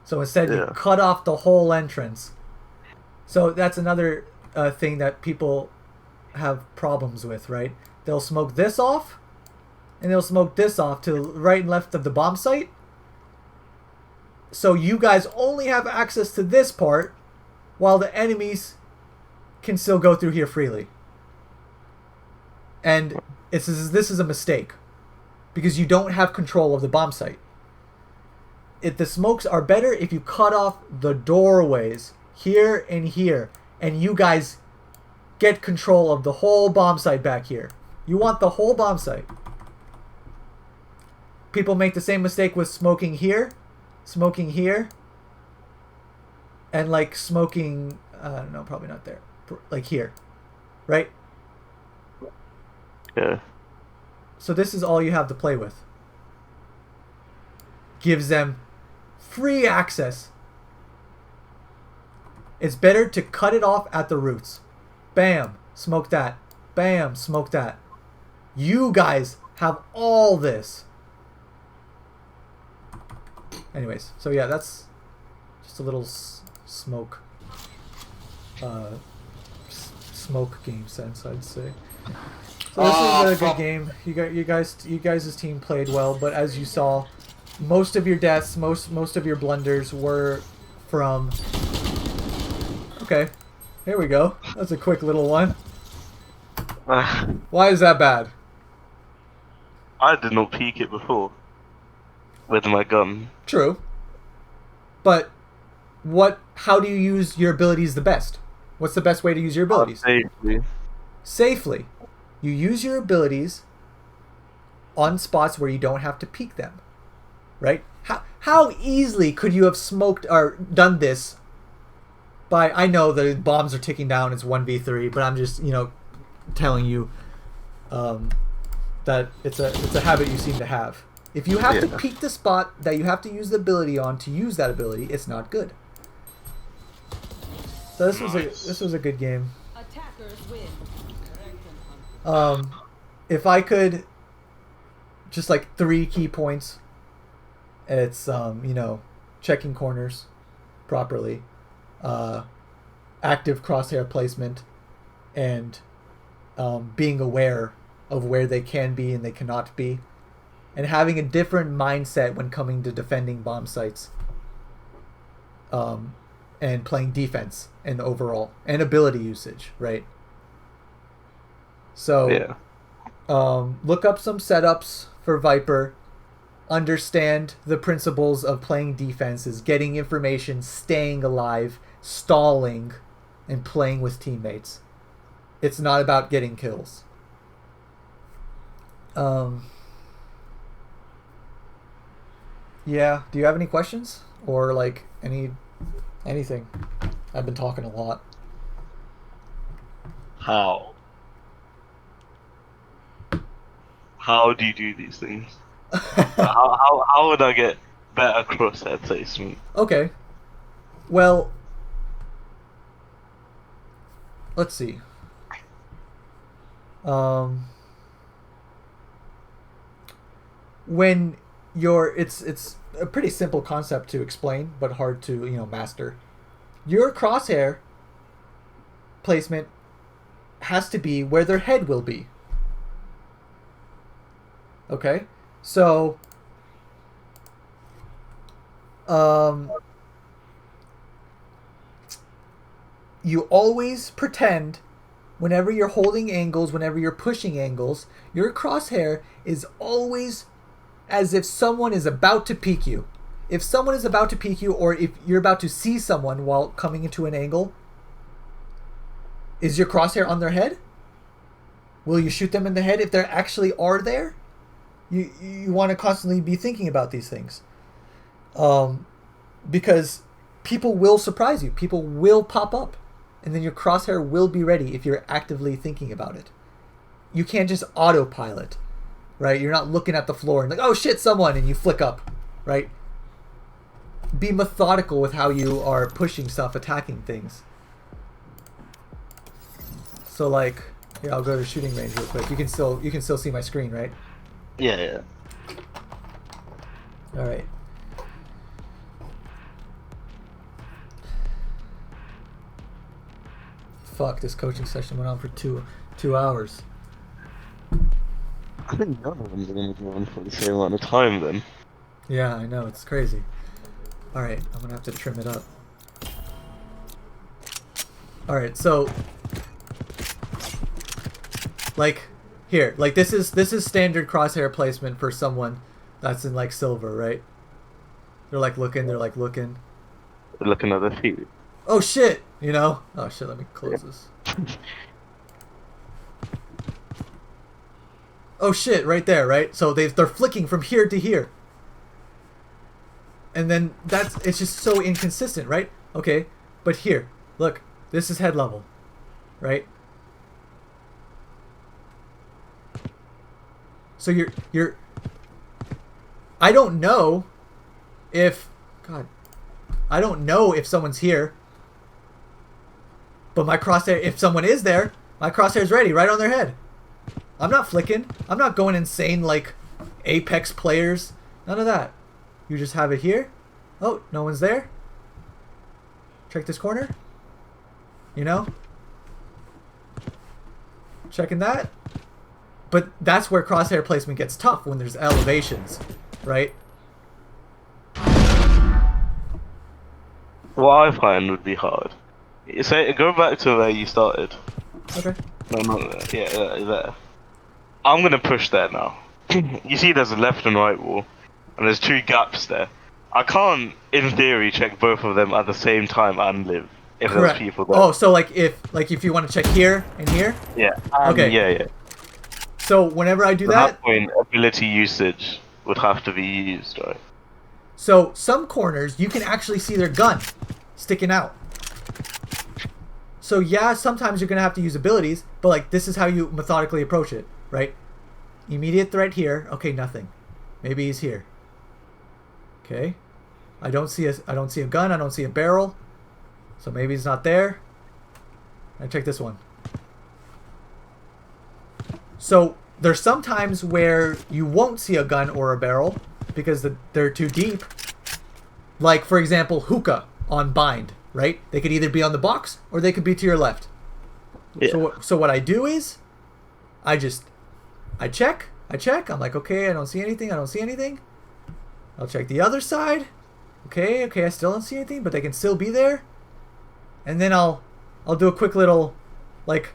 S1: So instead, you cut off the whole entrance. So that's another thing that people have problems with, right? They'll smoke this off, and they'll smoke this off to the right and left of the bomb site. So you guys only have access to this part, while the enemies can still go through here freely. And this is a mistake, because you don't have control of the bomb site. The smokes are better if you cut off the doorways here and here, and you guys get control of the whole bomb site back here. You want the whole bomb site. People make the same mistake with smoking here, and like smoking, no, probably not there, like here, right?
S2: Yeah.
S1: So this is all you have to play with. Gives them free access. It's better to cut it off at the roots. Bam, smoke that. Bam, smoke that. You guys have all this. Anyways, so yeah, that's just a little smoke game sense, I'd say. So this is a good game. You guys' team played well, but as you saw, most of your deaths, most of your blunders were from. Okay, here we go. That's a quick little one. Why is that bad?
S2: I did not peek it before with my gun.
S1: True. But how do you use your abilities the best? What's the best way to use your abilities?
S2: Safely.
S1: Safely. You use your abilities on spots where you don't have to peek them. Right? How easily could you have smoked or done this by, I know the bombs are ticking down, it's 1v3, but I'm just, telling you that it's a habit you seem to have. If you have to peek the spot that you have to use the ability on to use that ability, it's not good. So this was a good game.
S3: Attackers win.
S1: If I could just like 3 key points, it's checking corners properly, active crosshair placement, and being aware of where they can be and they cannot be, and having a different mindset when coming to defending bomb sites, and playing defense and overall, and ability usage, right? So look up some setups for Viper, understand the principles of playing defenses, getting information, staying alive, stalling, and playing with teammates. It's not about getting kills. Yeah, do you have any questions? Or like anything? I've been talking a lot.
S2: How? How do you do these things? how would I get better crosshair placement?
S1: Okay. Well, let's see. When it's a pretty simple concept to explain, but hard to master. Your crosshair placement has to be where their head will be. Okay, so you always pretend, whenever you're holding angles, whenever you're pushing angles, your crosshair is always as if someone is about to peek you. If someone is about to peek you, or if you're about to see someone while coming into an angle, is your crosshair on their head? Will you shoot them in the head if they actually are there? You want to constantly be thinking about these things. Because people will surprise you. People will pop up. And then your crosshair will be ready if you're actively thinking about it. You can't just autopilot, right? You're not looking at the floor and like, oh shit, someone, and you flick up, right? Be methodical with how you are pushing stuff, attacking things. So like, here, I'll go to shooting range real quick. You can still see my screen, right?
S2: Yeah.
S1: All right. Fuck, this coaching session went on for two hours.
S2: I think none of them are going to go on for the same amount of time then.
S1: Yeah, I know, it's crazy. All right, I'm gonna have to trim it up. All right, so like here, like this is standard crosshair placement for someone that's in like silver, right? They're like looking.
S2: They're looking at their feet.
S1: Oh shit, Oh shit, let me close this. Oh shit, right there, right? So they're flicking from here to here. And then it's just so inconsistent, right? Okay, but here, look, this is head level, right? So you're I don't know if someone's here, but my crosshair, if someone is there, my crosshair's ready, right on their head. I'm not flicking. I'm not going insane like Apex players. None of that. You just have it here. Oh, no one's there. Check this corner. Checking that. But that's where crosshair placement gets tough, when there's elevations, right?
S2: What I find would be hard. Go back to where you started.
S1: Okay.
S2: No, not there. Yeah, there. I'm gonna push there now. You see there's a left and right wall, and there's 2 gaps there. I can't, in theory, check both of them at the same time and live. if
S1: Correct.
S2: there's people there.
S1: Oh, so like if you want to check here and here.
S2: Yeah.
S1: Okay.
S2: Yeah.
S1: So whenever I do
S2: At
S1: that,
S2: that point, ability usage would have to be used, right?
S1: so some corners you can actually see their gun sticking out. So yeah, sometimes you're gonna have to use abilities, but like this is how you methodically approach it, right? Immediate threat here. Okay, nothing. Maybe he's here. Okay. I don't see a gun. I don't see a barrel. So maybe he's not there. I check this one. So there's some times where you won't see a gun or a barrel because they're too deep. Like for example, hookah on bind, right? They could either be on the box or they could be to your left.
S2: Yeah.
S1: So what I do is, I check. I'm like, okay, I don't see anything. I'll check the other side. Okay, I still don't see anything, but they can still be there. And then I'll do a quick little, peek,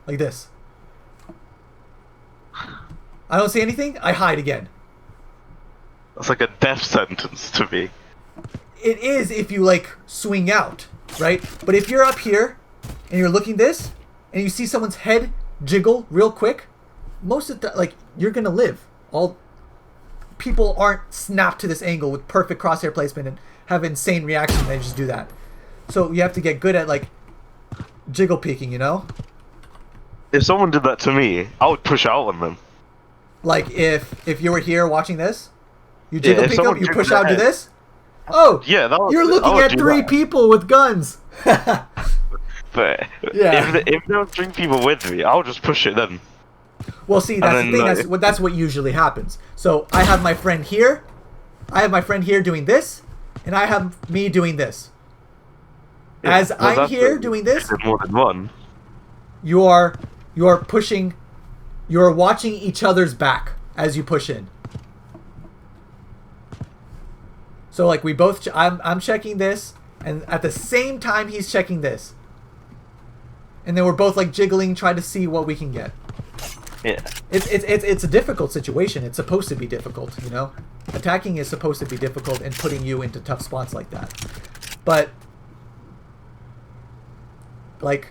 S1: like this. I don't see anything. I hide again.
S2: That's like a death sentence to me.
S1: It is if you like swing out, right? But if you're up here and you're looking this and you see someone's head jiggle real quick, most of the like you're gonna live. All people aren't snapped to this angle with perfect crosshair placement and have insane reaction. They just do that. So you have to get good at like jiggle peeking, you know?
S2: If someone did that to me, I would push out on them.
S1: Like if you were here watching this, you jiggle
S2: if
S1: peek them,
S2: someone
S1: you
S2: jiggled
S1: push out, do
S2: their
S1: this. Oh,
S2: Yeah, that would,
S1: you're
S2: I
S1: looking
S2: would
S1: at
S2: do
S1: 3
S2: that.
S1: people with guns.
S2: But
S1: Yeah.
S2: if there were 3 people with me, I'll just push it then.
S1: Well, see, that's
S2: then,
S1: the thing. That's what usually happens. So I have my friend here. I have my friend here doing this, and I have me doing this.
S2: Yeah,
S1: As
S2: well,
S1: I'm
S2: that's
S1: here
S2: it.
S1: doing this,
S2: There's more than one.
S1: you are pushing. You are watching each other's back as you push in. So like we both, I'm checking this, and at the same time he's checking this, and then we're both like jiggling, trying to see what we can get.
S2: Yeah.
S1: It's a difficult situation. It's supposed to be difficult, you know? Attacking is supposed to be difficult and putting you into tough spots like that. But like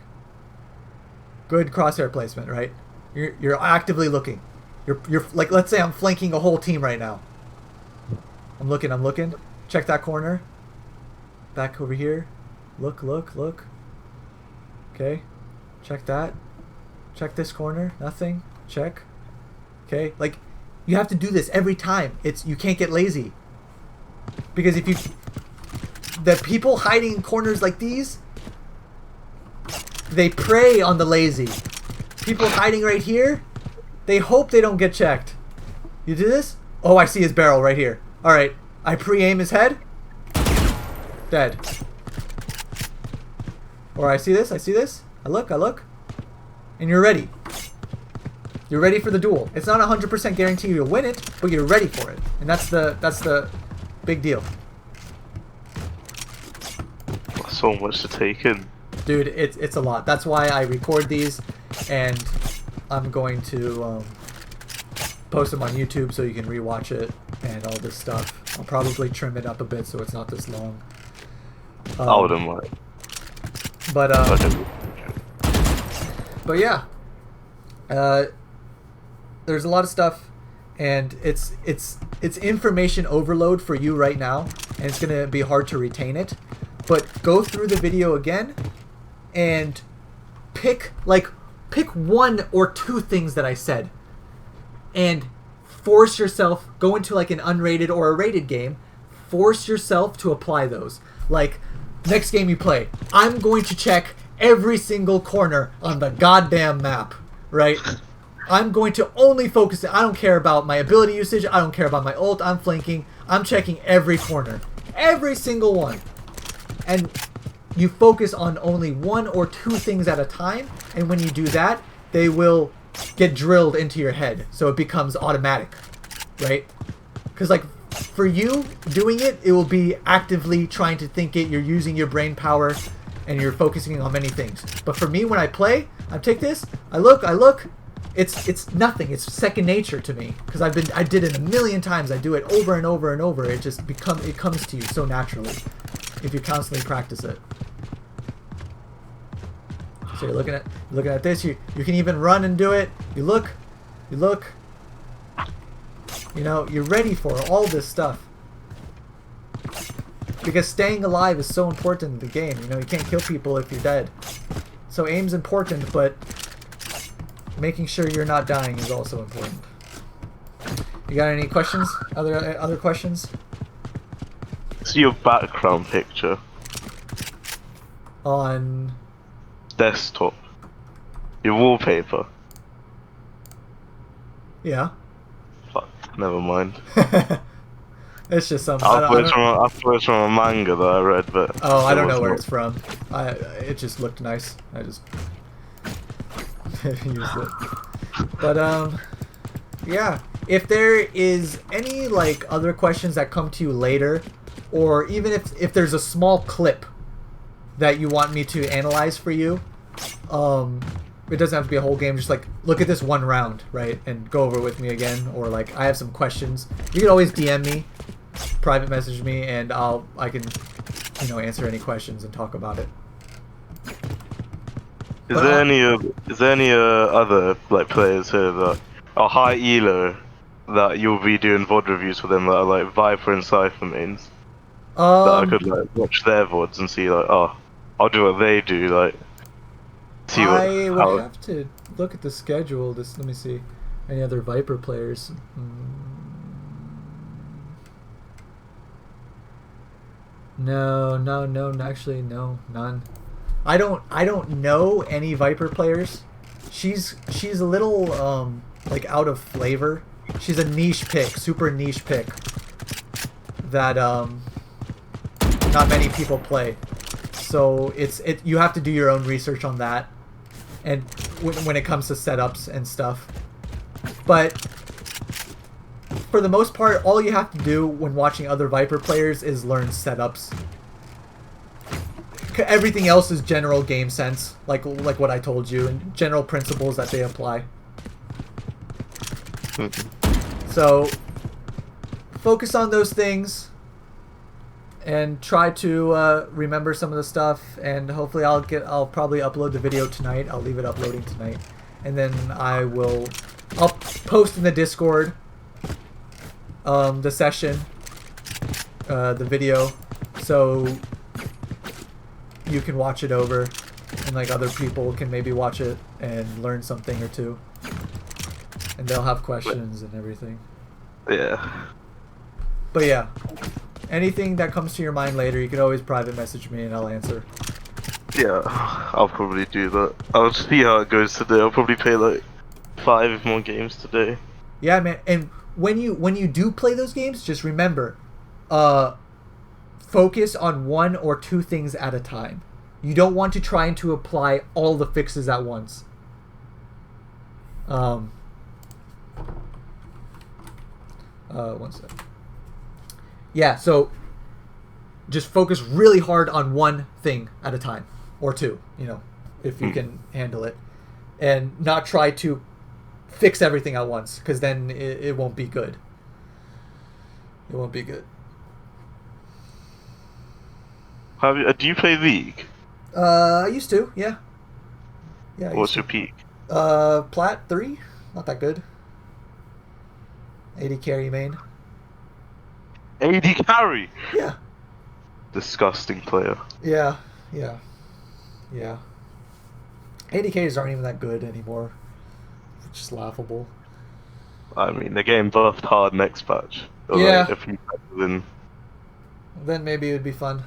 S1: good crosshair placement, right? You're actively looking. You're like, let's say I'm flanking a whole team right now. I'm looking. Check that corner. Back over here. Look. Okay. Check that. Check this corner. Nothing. Check. Okay. Like, you have to do this every time. You can't get lazy. Because if you... The people hiding in corners like these, they prey on the lazy. People hiding right here, they hope they don't get checked. You do this? Oh, I see his barrel right here. Alright. I pre-aim his head. Dead. Or I see this. I look. And you're ready. You're ready for the duel. It's not 100% guarantee you'll win it, but you're ready for it. And that's the big deal.
S2: So much to take in.
S1: Dude, it's a lot. That's why I record these, and I'm going to post them on YouTube so you can rewatch it and all this stuff. I'll probably trim it up a bit so it's not this long.
S2: I wouldn't mind.
S1: But yeah, there's a lot of stuff, and it's information overload for you right now, and it's gonna be hard to retain it. But go through the video again, and pick 1 or 2 things that I said, and force yourself. Go into like an unrated or a rated game. Force yourself to apply those. Like, next game you play, I'm going to check every single corner on the goddamn map, right? I'm going to only focus. I don't care about my ability usage. I don't care about my ult. I'm flanking. I'm checking every corner. Every single one. And you focus on only 1 or 2 things at a time. And when you do that, they will get drilled into your head. So it becomes automatic, right? Because like for you doing it, it will be actively trying to think it. You're using your brain power and you're focusing on many things. But for me, when I play, I take this, I look. It's nothing. It's second nature to me because I did it a million times. I do it over and over and over. It just comes to you so naturally. if you constantly practice it. So you're looking at this. You can even run and do it. You look. You know, you're ready for all this stuff. Because staying alive is so important in the game. You know, you can't kill people if you're dead. So aim's important, but making sure you're not dying is also important. You got any questions? Other questions?
S2: See your background picture.
S1: On
S2: Desktop. Your wallpaper.
S1: yeah.
S2: Fuck, never mind.
S1: It's just some.
S2: I thought it's from a manga that I read, but
S1: Oh, I don't know
S2: was
S1: where
S2: not.
S1: it's from. It just looked nice. I just used it. But yeah. If there is any like other questions that come to you later, or even if there's a small clip that you want me to analyze for you, it doesn't have to be a whole game. Just like look at this one round, right, and go over it with me again, or like I have some questions. You can always DM me, private message me, and I can answer any questions and talk about it.
S2: Is there any other like players here that are high elo that you'll be doing VOD reviews for them that are like Viper and Cypher mains? That I could like watch their VODs and see like, oh, I'll do what they do, like see what
S1: I would have to look at the schedule. Let me see. Any other Viper players? No. Actually, no, none. I don't know any Viper players. She's a little like out of flavor. She's a niche pick, super niche pick that not many people play. So you have to do your own research on that, and when it comes to setups and stuff. But for the most part, all you have to do when watching other Viper players is learn setups. Everything else is general game sense, like what I told you, and general principles that they apply. So focus on those things and try to remember some of the stuff, and hopefully I'll probably upload the video tonight. I'll leave it uploading tonight, and then I'll post in the Discord the session, the video, so you can watch it over, and like other people can maybe watch it and learn something or two, and they'll have questions and everything.
S2: Yeah.
S1: But yeah, anything that comes to your mind later, you can always private message me and I'll answer.
S2: Yeah, I'll probably do that. I'll see how it goes today. I'll probably play like 5 more games today.
S1: Yeah, man. And when you do play those games, just remember, focus on 1 or 2 things at a time. You don't want to try and to apply all the fixes at once. One sec. Yeah, so just focus really hard on 1 thing at a time, or 2, if you can handle it, and not try to fix everything at once, because then it won't be good. It won't be good.
S2: Do you play League?
S1: I used to, yeah. Yeah.
S2: What's your peak?
S1: Plat 3, not that good. 80 carry main.
S2: AD carry.
S1: Yeah.
S2: Disgusting player.
S1: Yeah. 80Ks aren't even that good anymore. It's just laughable.
S2: I mean, they're getting buffed hard next patch.
S1: Yeah.
S2: Like, if you then
S1: Then maybe it would be fun.